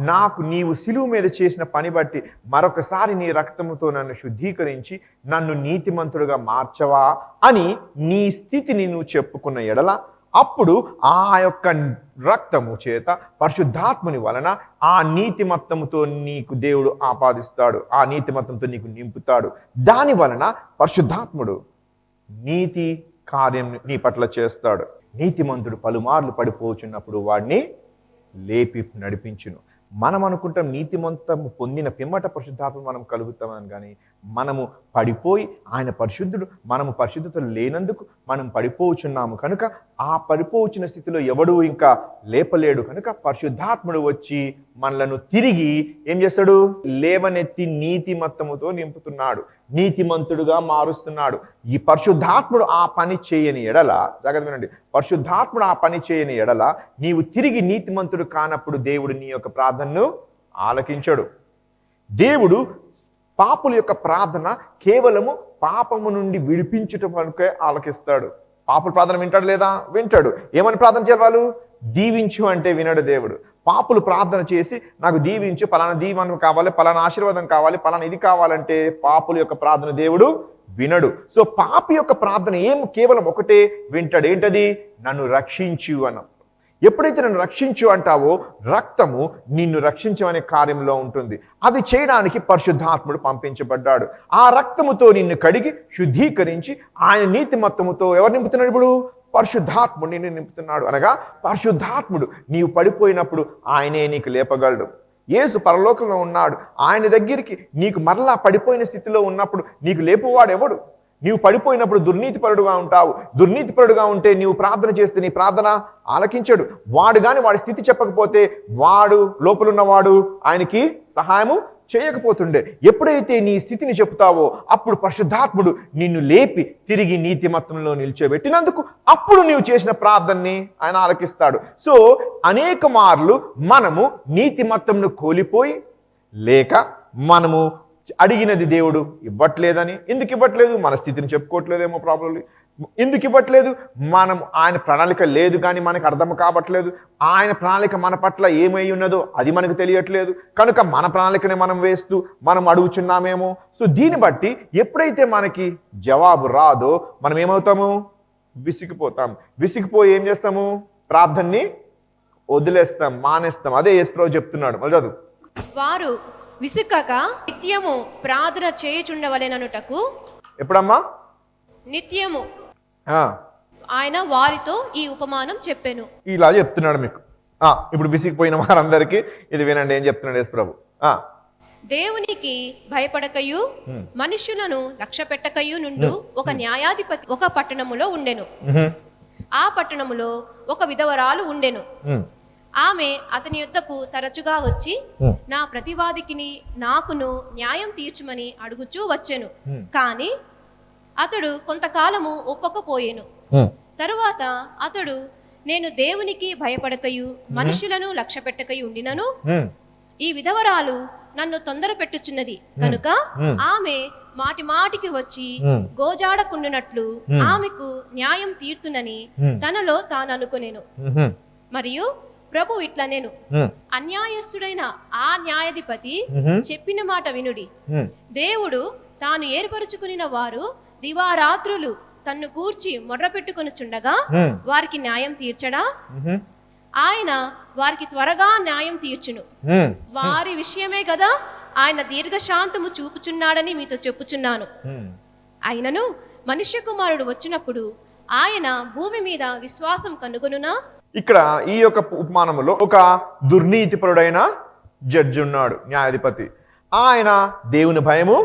నాకు నీవు సిలువ మీద చేసిన పని బట్టి మరొకసారి నీ రక్తముతో నన్ను శుద్ధీకరించి నన్ను నీతిమంతుడుగా మార్చవా అని నీ స్థితిని నువ్వు చెప్పుకున్న ఎడల, అప్పుడు ఆ యొక్క రక్తము చేత పరిశుద్ధాత్మని వలన ఆ నీతిమత్తముతో నీకు దేవుడు ఆపాదిస్తాడు, ఆ నీతిమత్తంతో నీకు నింపుతాడు. దాని వలన పరిశుద్ధాత్ముడు నీతి కార్యం నీ పట్ల చేస్తాడు. నీతిమంతుడు పలుమార్లు పడిపోచున్నప్పుడు వాడిని లేపి నడిపించును. మనం అనుకుంటాం నీతిమంతము పొందిన పిమ్మట పరిశుద్ధాత్మ మనం కలుగుతామని, కానీ మనము పడిపోయి ఆయన పరిశుద్ధుడు, మనము పరిశుద్ధత లేనందుకు మనం పడిపోచున్నాము. కనుక ఆ పడిపోచిన స్థితిలో ఎవడు ఇంకా లేపలేడు. కనుక పరిశుద్ధాత్ముడు వచ్చి మనలను తిరిగి ఏం చేస్తాడు? లేవనెత్తి నీతిమత్తముతో నింపుతున్నాడు, నీతిమంతుడుగా మారుస్తున్నాడు. ఈ పరిశుద్ధాత్ముడు ఆ పని చేయని ఎడల, జాగ్రత్త వినండి, పరిశుద్ధాత్ముడు ఆ పని చేయని ఎడల నీవు తిరిగి నీతిమంతుడు కానప్పుడు దేవుడు నీ యొక్క ప్రార్థనను ఆలకించడు. దేవుడు పాపుల యొక్క ప్రార్థన కేవలము పాపము నుండి విడిపించుట వరకే ఆలకిస్తాడు. పాపుల ప్రార్థన వింటాడు లేదా? వింటాడు. ఏమని ప్రార్థన చేయాలి వాళ్ళు? దీవించు అంటే వినడు దేవుడు. పాపులు ప్రార్థన చేసి నాకు దీవించు, పలానా దీవెన కావాలి, పలానా ఆశీర్వాదం కావాలి, పలానా ఇది కావాలంటే పాపుల యొక్క ప్రార్థన దేవుడు వినడు. సో పాపి యొక్క ప్రార్థన కేవలం ఒకటే వింటాడు. ఏంటది? నన్ను రక్షించు అన్న. ఎప్పుడైతే నన్ను రక్షించు అంటావో రక్తము నిన్ను రక్షించమనే కార్యంలో ఉంటుంది. అది చేయడానికి పరిశుద్ధాత్ముడు పంపించబడ్డాడు. ఆ రక్తముతో నిన్ను కడిగి శుద్ధీకరించి ఆయన నీతిమత్తముతో ఎవరు నింపుతున్నాడు? ఇప్పుడు పరిశుద్ధాత్ముడు నిన్ను నింపుతున్నాడు. అనగా పరిశుద్ధాత్ముడు నీవు పడిపోయినప్పుడు ఆయనే నీకు లేపగలడు. యేసు పరలోకంలో ఉన్నాడు. ఆయన దగ్గరికి నీకు మరలా పడిపోయిన స్థితిలో ఉన్నప్పుడు నీకు లేపువాడు ఎవడు? నీవు పడిపోయినప్పుడు దుర్నీతిపరుడుగా ఉంటావు. దుర్నీతిపరుడుగా ఉంటే నీవు ప్రార్థన చేస్తే నీ ప్రార్థన ఆలకించడు. వాడు కానీ వాడి స్థితి చెప్పకపోతే వాడు లోపలున్నవాడు ఆయనకి సహాయము చేయకపోతుండే. ఎప్పుడైతే నీ స్థితిని చెప్తావో అప్పుడు పరిశుద్ధాత్ముడు నిన్ను లేపి తిరిగి నీతిమత్వంలో నిల్చోబెట్టినందుకు అప్పుడు నీవు చేసిన ప్రార్థనని ఆయన ఆలకిస్తాడు. సో అనేక మార్లు మనము నీతిమత్వంను కోల్పోయి లేక మనము అడిగినది దేవుడు ఇవ్వట్లేదని. ఎందుకు ఇవ్వట్లేదు? మన స్థితిని చెప్పుకోవట్లేదేమో ప్రాబ్లమ్లీ. ఎందుకు ఇవ్వట్లేదు? మనం ఆయన ప్రణాళిక లేదు కానీ మనకు అర్థం కావట్లేదు. ఆయన ప్రణాళిక మన పట్ల ఏమై ఉన్నదో అది మనకు తెలియట్లేదు. కనుక మన ప్రణాళికని మనం వేస్తూ మనం అడుగుచున్నామేమో. సో దీన్ని బట్టి ఎప్పుడైతే మనకి జవాబు రాదో మనం ఏమవుతాము? విసిగిపోతాం. విసిగిపోయి ఏం చేస్తాము? ప్రార్థనని వదిలేస్తాం, మానేస్తాం. అదే యేసుప్రభువు చెప్తున్నాడు. మళ్ళీ చదువు. వారు విసుకక నిత్యము ప్రార్థన చేయుచుండవలెననుటకు. ఎప్పుడమ్మా? నిత్యము ఆయన వారితో ఈ ఉపమానం చెప్పెను. ఇలా చెప్తున్నాడు మీకు. ఇప్పుడు విసిగిపోయిన వారందరికీ ఇది వినండి ఏం చెప్తున్నాడు యేసుప్రభు. దేవునికి భయపడకయు మనుష్యులను లక్ష్య పెట్టకయు నుండు ఒక న్యాయాధిపతి ఒక పట్టణములో ఉండెను. ఆ పట్టణములో ఒక విధవరాలు ఉండెను. ఆమె అతని యొద్దకు తరచుగా వచ్చి నా ప్రతివాదికిని నాకును న్యాయం తీర్చుమని అడుగుచూ వచ్చెను. కాని అతడు కొంతకాలము ఒప్పకపోయెను. తరువాత అతడు నేను దేవునికి భయపడకయు మనుషులను లక్ష్య పెట్టకయు ఉండినను ఈ విధవరాలు నన్ను తొందర పెట్టుచున్నది కనుక ఆమె మాటి మాటికి వచ్చి గోజాడకుండునట్లు ఆమెకు న్యాయం తీర్తునని తనలో తాను అనుకొనెను. మరియు ప్రభు ఇట్లా నేను అన్యాయస్తుడైన ఆ న్యాయాధిపతి చెప్పిన మాట వినుడి. దేవుడు తాను ఏర్పరచుకునిన వారు దివారాత్రులు తన్ను కూర్చి మొర్ర పెట్టుకొనుచుండగా వారికి న్యాయం తీర్చడా? ఆయన వారికి త్వరగా న్యాయం తీర్చును. వారి విషయమే కదా ఆయన దీర్ఘశాంతము చూపుచున్నాడని మీతో చెప్పుచున్నాను. అయినను మనుష్య కుమారుడు వచ్చినప్పుడు ఆయన భూమి మీద విశ్వాసం కనుగొనునా? ఇక్కడ ఈ యొక్క ఉపమానములో ఒక దుర్నీతిపరుడైన జడ్జి ఉన్నాడు, న్యాయాధిపతి. ఆయన దేవుని భయము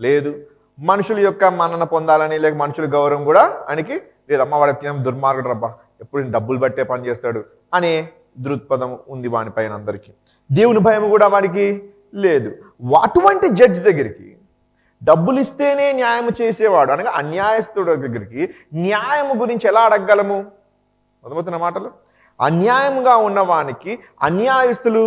లేదు, మనుషుల యొక్క మన్నన పొందాలని లేక మనుషుల గౌరవం కూడా ఆయనకి లేదు. అమ్మ వాడికి దుర్మార్గుడు రబ్బా, ఎప్పుడు డబ్బులు బట్టే పని చేస్తాడు అనే దృక్పథం ఉంది వాని పైన అందరికీ. దేవుని భయం కూడా వాడికి లేదు. అటువంటి జడ్జి దగ్గరికి డబ్బులు ఇస్తేనే న్యాయం చేసేవాడు అనగా అన్యాయస్తుడు దగ్గరికి న్యాయం గురించి ఎలా అడగగలము? మొదమవుతున్న మాటలు. అన్యాయంగా ఉన్నవానికి అన్యాయస్తులు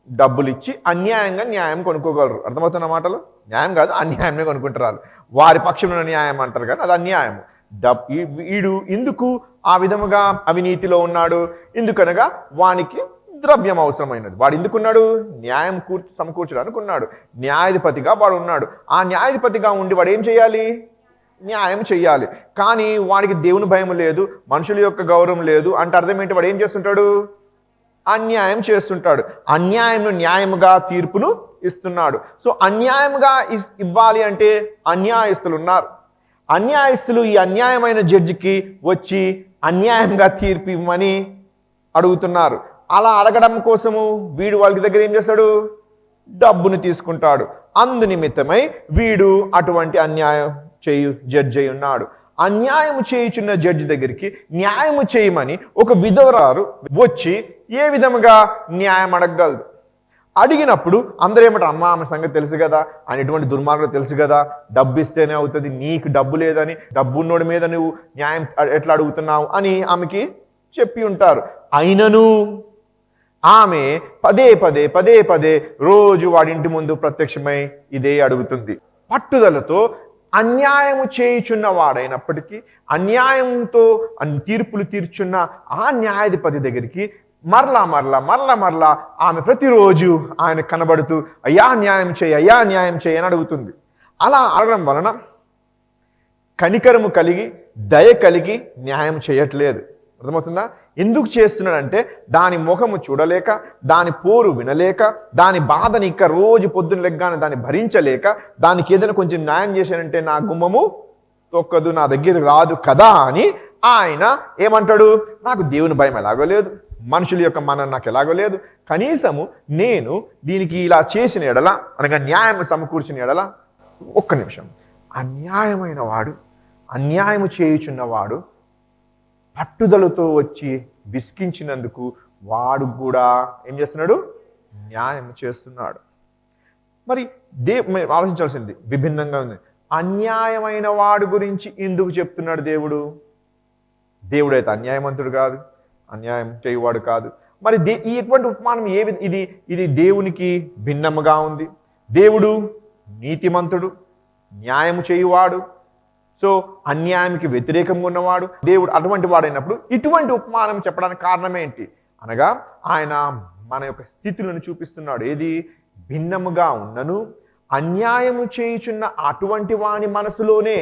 డబ్బులు ఇచ్చి అన్యాయంగా న్యాయం కొనుక్కోగలరు. అర్థమవుతున్న మాటలు. న్యాయం కాదు, అన్యాయమే కొనుక్కుంటారు. వారి పక్షంలో న్యాయం అంటారు కానీ అది అన్యాయం. వీడు ఎందుకు ఆ విధముగా అవినీతిలో ఉన్నాడు? ఎందుకనగా వానికి ద్రవ్యం అవసరమైనది. వాడు ఎందుకున్నాడు? న్యాయం సమకూర్చడానికి ఉన్నాడు. న్యాయాధిపతిగా వాడు ఉన్నాడు. ఆ న్యాయాధిపతిగా ఉండి వాడు ఏం చేయాలి? న్యాయం చెయ్యాలి. కానీ వాడికి దేవుని భయం లేదు, మనుషుల యొక్క గౌరవం లేదు అంటే అర్థం ఏంటి? వాడు ఏం చేస్తుంటాడు? అన్యాయం చేస్తుంటాడు. అన్యాయంను న్యాయముగా తీర్పును ఇస్తున్నాడు. సో అన్యాయంగా ఇవ్వాలి అంటే అన్యాయస్తులు ఉన్నారు. అన్యాయస్తులు ఈ అన్యాయమైన జడ్జికి వచ్చి అన్యాయంగా తీర్పు ఇవ్వమని అడుగుతున్నారు. అలా అడగడం కోసము వీడు వాళ్ళ దగ్గర ఏం చేస్తాడు? డబ్బును తీసుకుంటాడు. అందునిమిత్తమై వీడు అటువంటి అన్యాయం చేయు జడ్జి అయి ఉన్నాడు. అన్యాయము చేయుచున్న జడ్జి దగ్గరికి న్యాయము చేయమని ఒక విధవరాలు వచ్చి ఏ విధముగా న్యాయం అడగగలదు? అడిగినప్పుడు అందరూ ఏమంటారు? అమ్మ ఆమె సంగతి తెలుసు కదా, ఆయన ఎటువంటి దుర్మార్గుడు తెలుసు కదా, డబ్బు ఇస్తేనే అవుతుంది, నీకు డబ్బు లేదని డబ్బున్నోడి మీద నువ్వు న్యాయం ఎట్లా అడుగుతున్నావు అని ఆమెకి చెప్పి ఉంటారు. అయినను ఆమె పదే పదే పదే పదే రోజు వాడింటి ముందు ప్రత్యక్షమై ఇదే అడుగుతుంది. పట్టుదలతో అన్యాయము చేయుచున్న వాడైనప్పటికీ అన్యాయంతో తీర్పులు తీర్చున్న ఆ న్యాయాధిపతి దగ్గరికి మరలా మరలా మరలా మరలా ఆమె ప్రతిరోజు ఆయన కనబడుతూ అయ్యా న్యాయం చేయి, అయ్యా న్యాయం చేయి అని అడుగుతుంది. అలా అడగడం వలన కనికరము కలిగి దయ కలిగి న్యాయం చేయట్లేదు. అర్థమవుతుందా? ఎందుకు చేస్తున్నాడంటే దాని ముఖము చూడలేక, దాని పోరు వినలేక, దాని బాధని ఇక రోజు పొద్దున్న లెగ్గానే దాన్ని భరించలేక, దానికి ఏదైనా కొంచెం న్యాయం చేశానంటే నా గుమ్మము తొక్కదు, నా దగ్గర రాదు కదా అని ఆయన ఏమంటాడు, నాకు దేవుని భయం ఎలాగో లేదు, మనుషుల యొక్క మనం నాకు ఎలాగో లేదు, కనీసము నేను దీనికి ఇలా చేసిన ఎడల అనగా న్యాయం సమకూర్చిన ఎడల. ఒక్క నిమిషం, అన్యాయమైన వాడు, అన్యాయము చేయుచున్నవాడు పట్టుదలతో వచ్చి విసికించినందుకు వాడు కూడా ఏం చేస్తున్నాడు, న్యాయం చేస్తున్నాడు. మరి మీరు ఆలోచించాల్సింది విభిన్నంగా ఉంది. అన్యాయమైన వాడు గురించి ఎందుకు చెప్తున్నాడు దేవుడు? దేవుడైతే అన్యాయవంతుడు కాదు, అన్యాయం చేయువాడు కాదు. మరి ఇటువంటి ఉపమానం ఇది దేవునికి భిన్నముగా ఉంది. దేవుడు నీతిమంతుడు, న్యాయము చేయువాడు, సో అన్యాయానికి వ్యతిరేకంగా ఉన్నవాడు దేవుడు. అటువంటి వాడైనప్పుడు ఇటువంటి ఉపమానం చెప్పడానికి కారణం ఏంటి అనగా ఆయన మన యొక్క స్థితులను చూపిస్తున్నాడు. ఏది? భిన్నముగా ఉన్నను అన్యాయము చేయుచున్న అటువంటి వాని మనసులోనే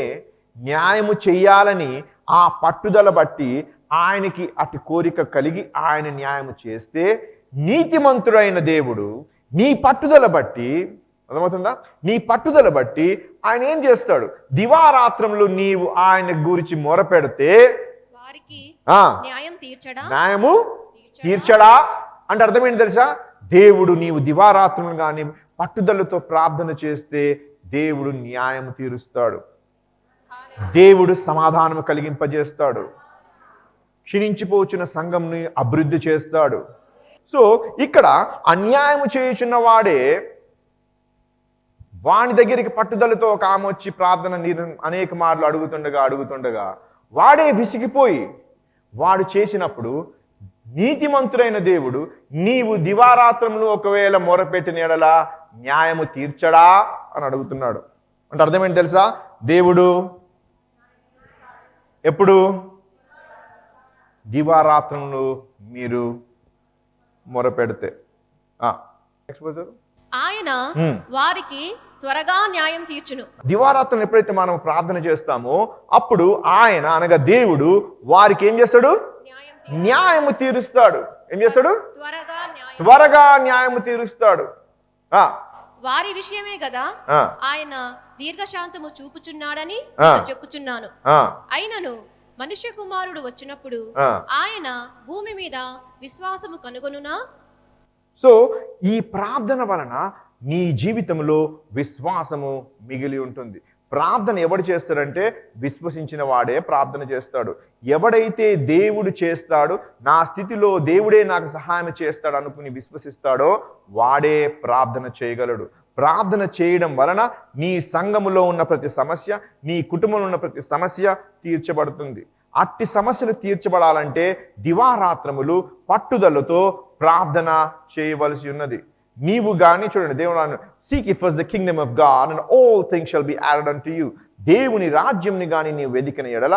న్యాయము చెయ్యాలని ఆ పట్టుదల బట్టి ఆయనకి అటు కోరిక కలిగి ఆయన న్యాయము చేస్తే, నీతిమంతుడైన దేవుడు నీ పట్టుదల బట్టి, అర్థమవుతుందా, నీ పట్టుదల బట్టి ఆయన ఏం చేస్తాడు, దివారాత్రములు నీవు ఆయన గురించి మొరపెడితే వారికి న్యాయము తీర్చడా అంటే అర్థం ఏంటి తెలుసా? దేవుడు నీవు దివారాత్రములు కానీ పట్టుదలతో ప్రార్థన చేస్తే దేవుడు న్యాయం తీరుస్తాడు, దేవుడు సమాధానం కలిగింపజేస్తాడు, క్షీణించిపోచున్న సంఘంని అభివృద్ధి చేస్తాడు. సో ఇక్కడ అన్యాయము చేయుచున్న వాడే వాని దగ్గరికి పట్టుదలతో ఒక ఆమె వచ్చి ప్రార్థన అనేక మార్లు అడుగుతుండగా వాడే విసిగిపోయి వాడు చేసినప్పుడు నీతిమంతుడైన దేవుడు నీవు దివారాత్రములు ఒకవేళ మొరపెట్టిన ఎడల న్యాయము తీర్చడా అని అడుగుతున్నాడు. అంటే అర్థమేంటి తెలుసా? దేవుడు ఎప్పుడు దివారాత్రములు మీరు మొరపెడితే ఆయన వారికి త్వరగా న్యాయం తీర్చును. దివారాత్రం ఎప్పుడైతే మనం ప్రార్థన చేస్తామో అప్పుడు ఆయన అనగా దేవుడు వారికి ఏం చేస్తాడు? న్యాయము తీరుస్తాడు. ఏం చేస్తాడు? త్వరగా న్యాయము తీరుస్తాడు. వారి విషయమే కదా ఆయన దీర్ఘశాంతము చూపుచున్నాడని చెప్పుచున్నాను. అయినను మనుష్య కుమారుడు వచ్చినప్పుడు ఆయన భూమి మీద విశ్వాసము కనుగొనునా? సో ఈ ప్రార్థన వలన నీ జీవితంలో విశ్వాసము మిగిలి ఉంటుంది. ప్రార్థన ఎవడు చేస్తాడంటే విశ్వసించిన వాడే ప్రార్థన చేస్తాడు. ఎవడైతే దేవుడు చేస్తాడు, నా స్థితిలో దేవుడే నాకు సహాయం చేస్తాడు అనుకుని విశ్వసిస్తాడో వాడే ప్రార్థన చేయగలడు. ప్రార్థన చేయడం వలన నీ సంఘములో ఉన్న ప్రతి సమస్య, నీ కుటుంబంలో ఉన్న ప్రతి సమస్య తీర్చబడుతుంది. అట్టి సమస్యలు తీర్చబడాలంటే దివారాత్రములు పట్టుదలతో ప్రార్థన చేయవలసి ఉన్నది. నీవు గాని చూడండి, దేవుడు seek ye first the kingdom of God and all things shall be added unto you. దేవుని రాజ్యంని గాని నీవు వెదికిన ఎడల,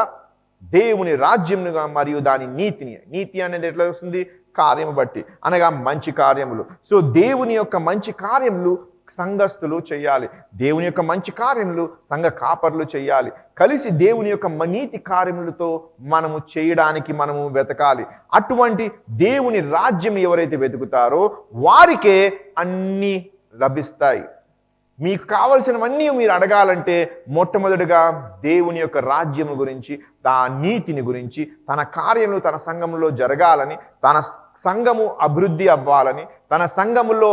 దేవుని రాజ్యంని మరియు దాని నీతి అనేది ఎట్లా వస్తుంది? కార్యము బట్టి, అనగా మంచి కార్యములు. సో దేవుని యొక్క మంచి కార్యములు సంఘస్థులు చేయాలి, దేవుని యొక్క మంచి కార్యములు సంఘ కాపర్లు చేయాలి. కలిసి దేవుని యొక్క నీతి కార్యములతో మనము చేయడానికి మనము వెతకాలి. అటువంటి దేవుని రాజ్యం ఎవరైతే వెతుకుతారో వారికే అన్నీ లభిస్తాయి. మీకు కావలసినవన్నీ మీరు అడగాలంటే మొట్టమొదటిగా దేవుని యొక్క రాజ్యము గురించి, ఆ నీతిని గురించి, తన కార్యములు తన సంఘములో జరగాలని, తన సంఘము అభివృద్ధి అవ్వాలని, తన సంఘములో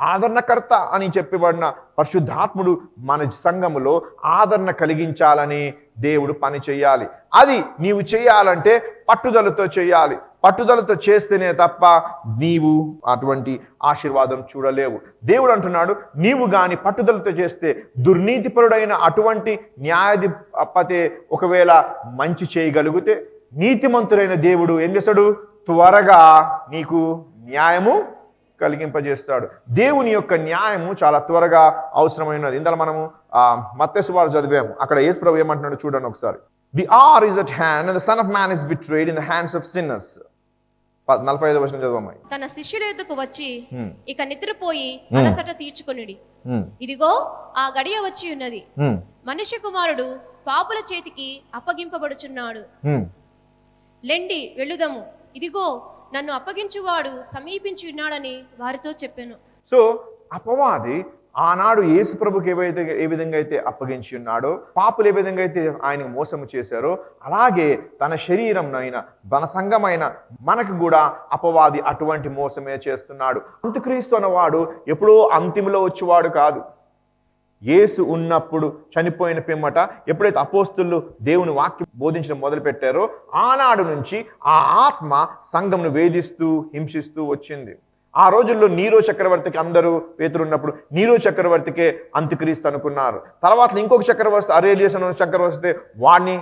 ఆదరణకర్త అని చెప్పబడిన పరిశుద్ధాత్ముడు మన సంఘములో ఆదరణ కలిగించాలని దేవుడు పని చేయాలి. అది నీవు చేయాలంటే పట్టుదలతో చేయాలి. పట్టుదలతో చేస్తేనే తప్ప నీవు అటువంటి ఆశీర్వాదం చూడలేవు. దేవుడు అంటున్నాడు, నీవు గాని పట్టుదలతో చేస్తే దుర్నీతిపరుడైన అటువంటి న్యాయాధిపతి ఒకవేళ మంచి చేయగలిగితే, నీతిమంతుడైన దేవుడు ఏం చేస్తాడు? త్వరగా నీకు న్యాయము కలిగింపజేస్తాడు. దేవుని యొక్క న్యాయము చాలా త్వరగా అవసరమైనది. ఇందులో మనము మత్తయి సువార్త చదివాము. అక్కడ యేసు ప్రభువు ఏమంటున్నాడు చూడండి ఒకసారి. The hour is at hand and the son of man is betrayed in the hands of sinners. 45వ వచనం చదవమ్మాయి. తన శిష్యుల యొద్దకు వచ్చి ఇక నిద్రపోయి అలసట తీర్చుకొనుడి, ఇదిగో ఆ గడియ వచ్చి ఉన్నది, మనుష్య కుమారుడు పాపుల చేతికి అప్పగింపబడుచున్నాడు, లెండి వెళ్ళుదము, ఇదిగో నన్ను అప్పగించువాడు సమీపించి ఉన్నాడని వారితో చెప్పాను. సో అపవాది ఆనాడు యేసు ప్రభుకి ఏ విధంగా అయితే అప్పగించి ఉన్నాడో, పాపులు ఏ విధంగా అయితే ఆయనకు మోసము చేశారో, అలాగే తన శరీరంనైనా తన సంఘమైన మనకు కూడా అపవాది అటువంటి మోసమే చేస్తున్నాడు. అంత్యక్రీస్తు అన్నవాడు ఎప్పుడో అంతిమలో వచ్చేవాడు కాదు. యేసు ఉన్నప్పుడు చనిపోయిన పిమ్మట ఎప్పుడైతే అపోస్తులు దేవుని వాక్యం బోధించడం మొదలు పెట్టారో ఆనాడు నుంచి ఆ ఆత్మ సంఘంను వేధిస్తూ హింసిస్తూ వచ్చింది. ఆ రోజుల్లో నీరో చక్రవర్తికి అందరూ పేతురు ఉన్నప్పుడు నీరో చక్రవర్తికే అంత్యక్రీస్తు అనుకున్నారు. తర్వాత ఇంకొక చక్రవర్తి అరేలియస్ అనే చక్రవర్తి వాడిని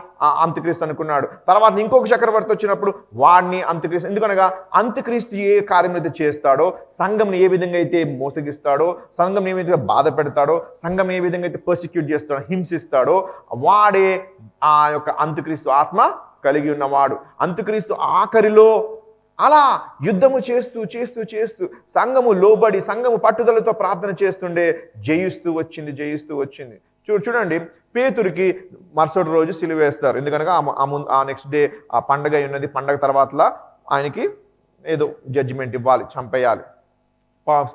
అంత్యక్రీస్తు అనుకున్నాడు. తర్వాత ఇంకొక చక్రవర్తి వచ్చినప్పుడు వాడిని అంత్యక్రీస్తు. ఎందుకనగా అంత్యక్రీస్తు ఏ కార్యం అయితే చేస్తాడో, సంఘంని ఏ విధంగా అయితే మోసగిస్తాడో, సంఘం ఏ విధంగా బాధ పెడతాడో, సంఘం ఏ విధంగా అయితే పర్సిక్యూట్ చేస్తాడో, హింసిస్తాడో, వాడే ఆ యొక్క అంత్యక్రీస్తు ఆత్మ కలిగి ఉన్నవాడు. అంత్యక్రీస్తు ఆఖరిలో అలా యుద్ధము చేస్తూ చేస్తూ చేస్తూ సంఘము లోబడి సంఘము పట్టుదలతో ప్రార్థన చేస్తుండే జయిస్తూ వచ్చింది. చూడండి, పేతురికి మరుసటి రోజు సిలువ వేస్తారు. ఎందుకనగా ఆ నెక్స్ట్ డే ఆ పండగ ఉన్నది. పండగ తర్వాతలా ఆయనకి ఏదో జడ్జిమెంట్ ఇవ్వాలి, చంపేయాలి.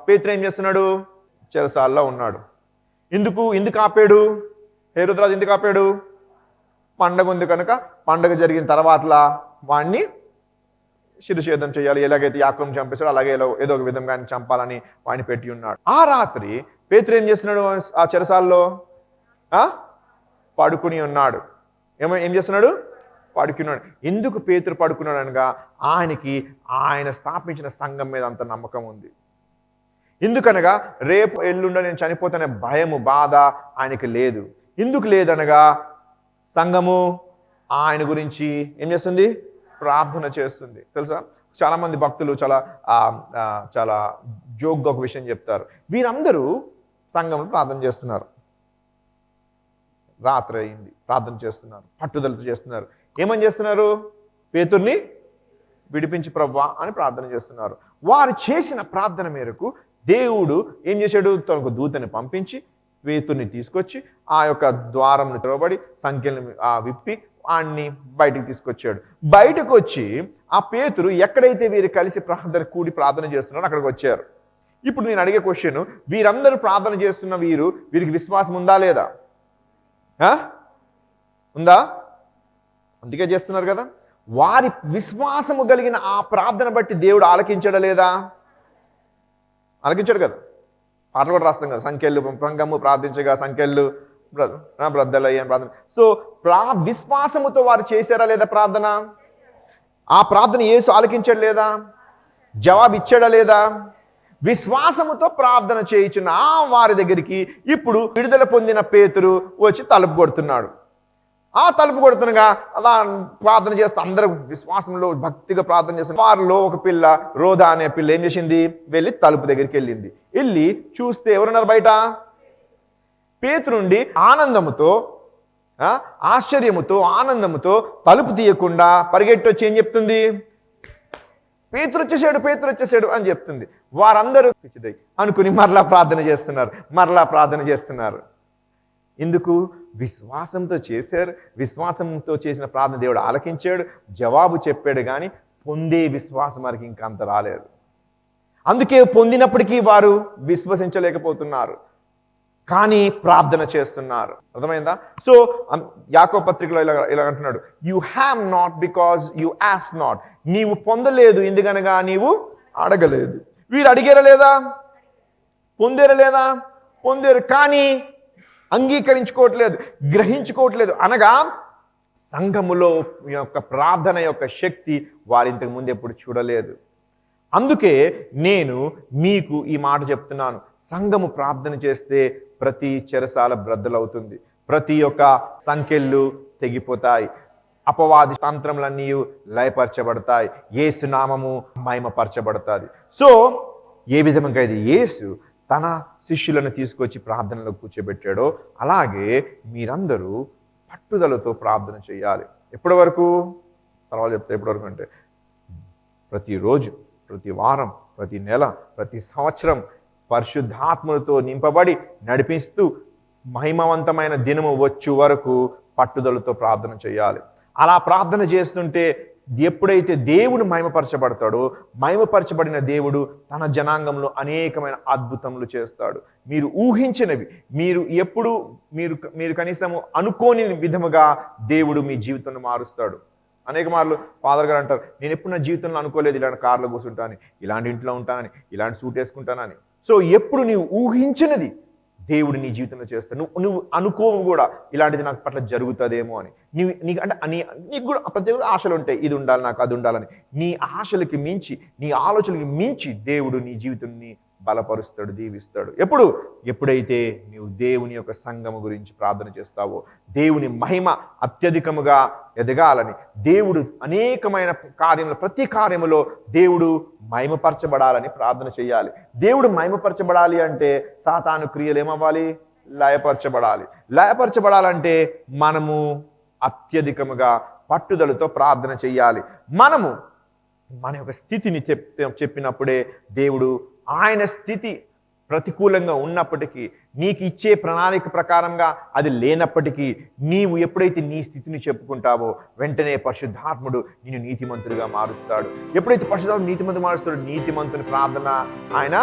పేతురు ఏం చేస్తున్నాడు? చెరసాల్లో ఉన్నాడు. ఎందుకు ఆపాడు? హేరోదురాజు ఎందుకు ఆపాడు? పండగ ఉంది కనుక పండగ జరిగిన తర్వాతలా వాడిని శిరఛేదం చేయాలి. ఎలాగైతే యాకోబుని చంపేశాడో అలాగే ఏదో ఒక విధంగా ఆయన చంపాలని వాడిని పెట్టి ఉన్నాడు. ఆ రాత్రి పేతురు ఏం చేస్తున్నాడు? ఆ చెరసాల్లో పడుకుని ఉన్నాడు. ఏం చేస్తున్నాడు? పడుకున్నాడు. ఎందుకు పేతురు పడుకున్నాడు అనగా ఆయనకి ఆయన స్థాపించిన సంఘం మీద అంత నమ్మకం ఉంది. ఎందుకనగా రేపు ఎల్లుండ నేను చనిపోతానే భయము బాధ ఆయనకి లేదు. ఎందుకు లేదనగా సంఘము ఆయన గురించి ఏం చేస్తుంది? ప్రార్థన చేస్తుంది. తెలుసా, చాలా మంది భక్తులు చాలా జోక్గా ఒక విషయం చెప్తారు. వీరందరూ సంఘంలో ప్రార్థన చేస్తున్నారు. రాత్రి అయింది, ప్రార్థన చేస్తున్నారు, పట్టుదలతో చేస్తున్నారు. ఏమని చేస్తున్నారు? పేతుర్ని విడిపించి ప్రభువా అని ప్రార్థన చేస్తున్నారు. వారు చేసిన ప్రార్థన మేరకు దేవుడు ఏం చేశాడు? తనకు దూతని పంపించి పేతుర్ని తీసుకొచ్చి ఆ యొక్క ద్వారంను తెరవబడి సంఖ్యలను విప్పి వాడిని బయటికి తీసుకొచ్చాడు. బయటకు వచ్చి ఆ పేతురు ఎక్కడైతే వీరు కలిసి కూడి ప్రార్థన చేస్తున్నారో అక్కడికి వచ్చారు. ఇప్పుడు నేను అడిగే క్వశ్చన్, వీరందరూ ప్రార్థన చేస్తున్న వీరికి విశ్వాసం ఉందా లేదా? ఉందా? అందుకే చేస్తున్నారు కదా. వారి విశ్వాసము కలిగిన ఆ ప్రార్థన బట్టి దేవుడు ఆలకించడా లేదా? ఆలకించాడు కదా. పాటలు కూడా రాస్తాం కదా, సంఖ్యలు సంఘము ప్రార్థించగా సంఖ్యలు బ్రద్దలయ్యాను ప్రార్థన. సో విశ్వాసముతో వారు చేశారా లేదా ప్రార్థన? ఆ ప్రార్థన యేసు ఆలకించాడు లేదా? జవాబు ఇచ్చాడా లేదా? విశ్వాసముతో ప్రార్థన చేయించిన వారి దగ్గరికి ఇప్పుడు విడుదల పొందిన పేతురు వచ్చి తలుపు కొడుతున్నాడు. ఆ తలుపు కొడుతుండగా అలా ప్రార్థన చేస్తూ అందరూ విశ్వాసంలో భక్తిగా ప్రార్థన చేస్తున్నారు. వారిలో ఒక పిల్ల, రోదా అనే పిల్ల ఏం చేసింది? వెళ్ళి తలుపు దగ్గరికి వెళ్ళి చూస్తే ఎవరున్నారు బయట? పేతురుండి ఆనందముతో ఆశ్చర్యముతో ఆనందముతో తలుపు తీయకుండా పరిగెట్టి వచ్చి ఏం చెప్తుంది? పేతురు వచ్చేసాడు అని చెప్తుంది. వారందరూ పిచ్చిదై అనుకుని మరలా ప్రార్థన చేస్తున్నారు. ఎందుకు? విశ్వాసంతో చేశారు. విశ్వాసంతో చేసిన ప్రార్థన దేవుడు ఆలకించాడు, జవాబు చెప్పాడు. కానీ పొందే విశ్వాసం వారికి ఇంకా అంత రాలేదు. అందుకే పొందినప్పటికీ వారు విశ్వసించలేకపోతున్నారు, కానీ ప్రార్థన చేస్తున్నారు. అర్థమైందా? సో యాకోబు పత్రికలో ఇలా అంటున్నాడు, you have not because you ask not. నీవు పొందలేదు ఎందుకనగా నీవు అడగలేదు. వీరు అడిగారా లేదా? పొందేరా లేదా? పొందేరు, కానీ అంగీకరించుకోవట్లేదు, గ్రహించుకోవట్లేదు. అనగా సంఘములో యొక్క ప్రార్థన యొక్క శక్తి వారి ఇంతకు ముందు ఎప్పుడు చూడలేదు. అందుకే నేను మీకు ఈ మాట చెప్తున్నాను, సంఘము ప్రార్థన చేస్తే ప్రతి చెరసాల బ్రద్దలవుతుంది, ప్రతి ఒక్క సంఖ్యలు తెగిపోతాయి, అపవాది తంత్రములన్నీ లయపరచబడతాయి, యేసు నామము మహిమపరచబడతాది. సో ఏ విధంగా ఇది యేసు తన శిష్యులను తీసుకొచ్చి ప్రార్థనలో కూర్చోబెట్టాడో అలాగే మీరందరూ పట్టుదలతో ప్రార్థన చేయాలి. ఎప్పటి వరకు? తర్వాత చెప్తే ఎప్పటి వరకు అంటే ప్రతిరోజు, ప్రతి వారం, ప్రతి నెల, ప్రతి సంవత్సరం పరిశుద్ధాత్మలతో నింపబడి నడిపిస్తూ మహిమవంతమైన దినము వచ్చు వరకు పట్టుదలతో ప్రార్థన చేయాలి. అలా ప్రార్థన చేస్తుంటే ఎప్పుడైతే దేవుడు మహిమపరచబడతాడో, మహిమపరచబడిన దేవుడు తన జనాంగంలో అనేకమైన అద్భుతములు చేస్తాడు. మీరు ఊహించినవి, మీరు ఎప్పుడు మీరు కనీసము అనుకోని విధముగా దేవుడు మీ జీవితాన్ని మారుస్తాడు. అనేక మార్లు ఫాదర్ గారు అంటారు, నేను ఎప్పుడు నా జీవితంలో అనుకోలేదు ఇలాంటి కార్లో కూర్చుంటానని, ఇలాంటి ఇంట్లో ఉంటానని, ఇలాంటి సూట్ వేసుకుంటానని. సో ఎప్పుడు నీవు ఊహించినది దేవుడు నీ జీవితంలో చేస్తాడు. నువ్వు అనుకోవు కూడా ఇలాంటిది నాకు పట్ల జరుగుతుందేమో అని. నీకు కూడా ప్రతి ఆశలు ఉంటాయి, ఇది ఉండాలి నాకు, అది ఉండాలని. నీ ఆశలకి మించి, నీ ఆలోచనలకి మించి దేవుడు నీ జీవితాన్ని బలపరుస్తాడు, దీవిస్తాడు. ఎప్పుడైతే నీవు దేవుని యొక్క సంఘము గురించి ప్రార్థన చేస్తావో, దేవుని మహిమ అత్యధికముగా ఎదగాలని, దేవుడు అనేకమైన కార్యములు, ప్రతి కార్యములో దేవుడు మహిమపరచబడాలని ప్రార్థన చేయాలి. దేవుడు మహిమపరచబడాలి అంటే సాతాను క్రియలు ఏమవ్వాలి? లయపరచబడాలి. లయపరచబడాలంటే మనము అత్యధికముగా పట్టుదలతో ప్రార్థన చేయాలి. మనము మన యొక్క స్థితిని చెప్పినప్పుడే దేవుడు ఆయన స్థితి ప్రతికూలంగా ఉన్నప్పటికీ, నీకు ఇచ్చే ప్రణాళిక ప్రకారంగా అది లేనప్పటికీ, నీవు ఎప్పుడైతే నీ స్థితిని చెప్పుకుంటావో వెంటనే పరిశుద్ధాత్ముడు నిన్ను నీతిమంతుడిగా మారుస్తాడు. ఎప్పుడైతే పరిశుద్ధాత్ముడు నీతిమంతుడు మారుస్తాడో, నీతిమంతుని ప్రార్థన ఆయన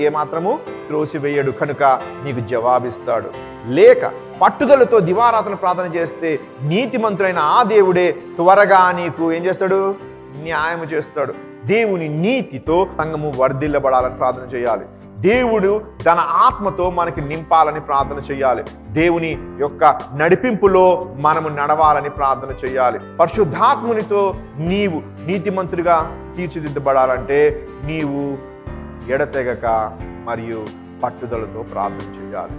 ఏమాత్రము త్రోసివేయడు, కనుక నీకు జవాబిస్తాడు. లేక పట్టుదలతో దివారాత్రులు ప్రార్థన చేస్తే నీతిమంతుడైన ఆ దేవుడే త్వరగా నీకు ఏం చేస్తాడు? న్యాయము చేస్తాడు. దేవుని నీతితో సంఘము వర్ధిల్లబడాలని ప్రార్థన చేయాలి. దేవుడు తన ఆత్మతో మనకి నింపాలని ప్రార్థన చేయాలి. దేవుని యొక్క నడిపింపులో మనము నడవాలని ప్రార్థన చేయాలి. పరిశుద్ధాత్మునితో నీవు నీతిమంతుడిగా తీర్చిదిద్దబడాలంటే నీవు ఎడతెగక మరియు పట్టుదలతో ప్రార్థన చేయాలి.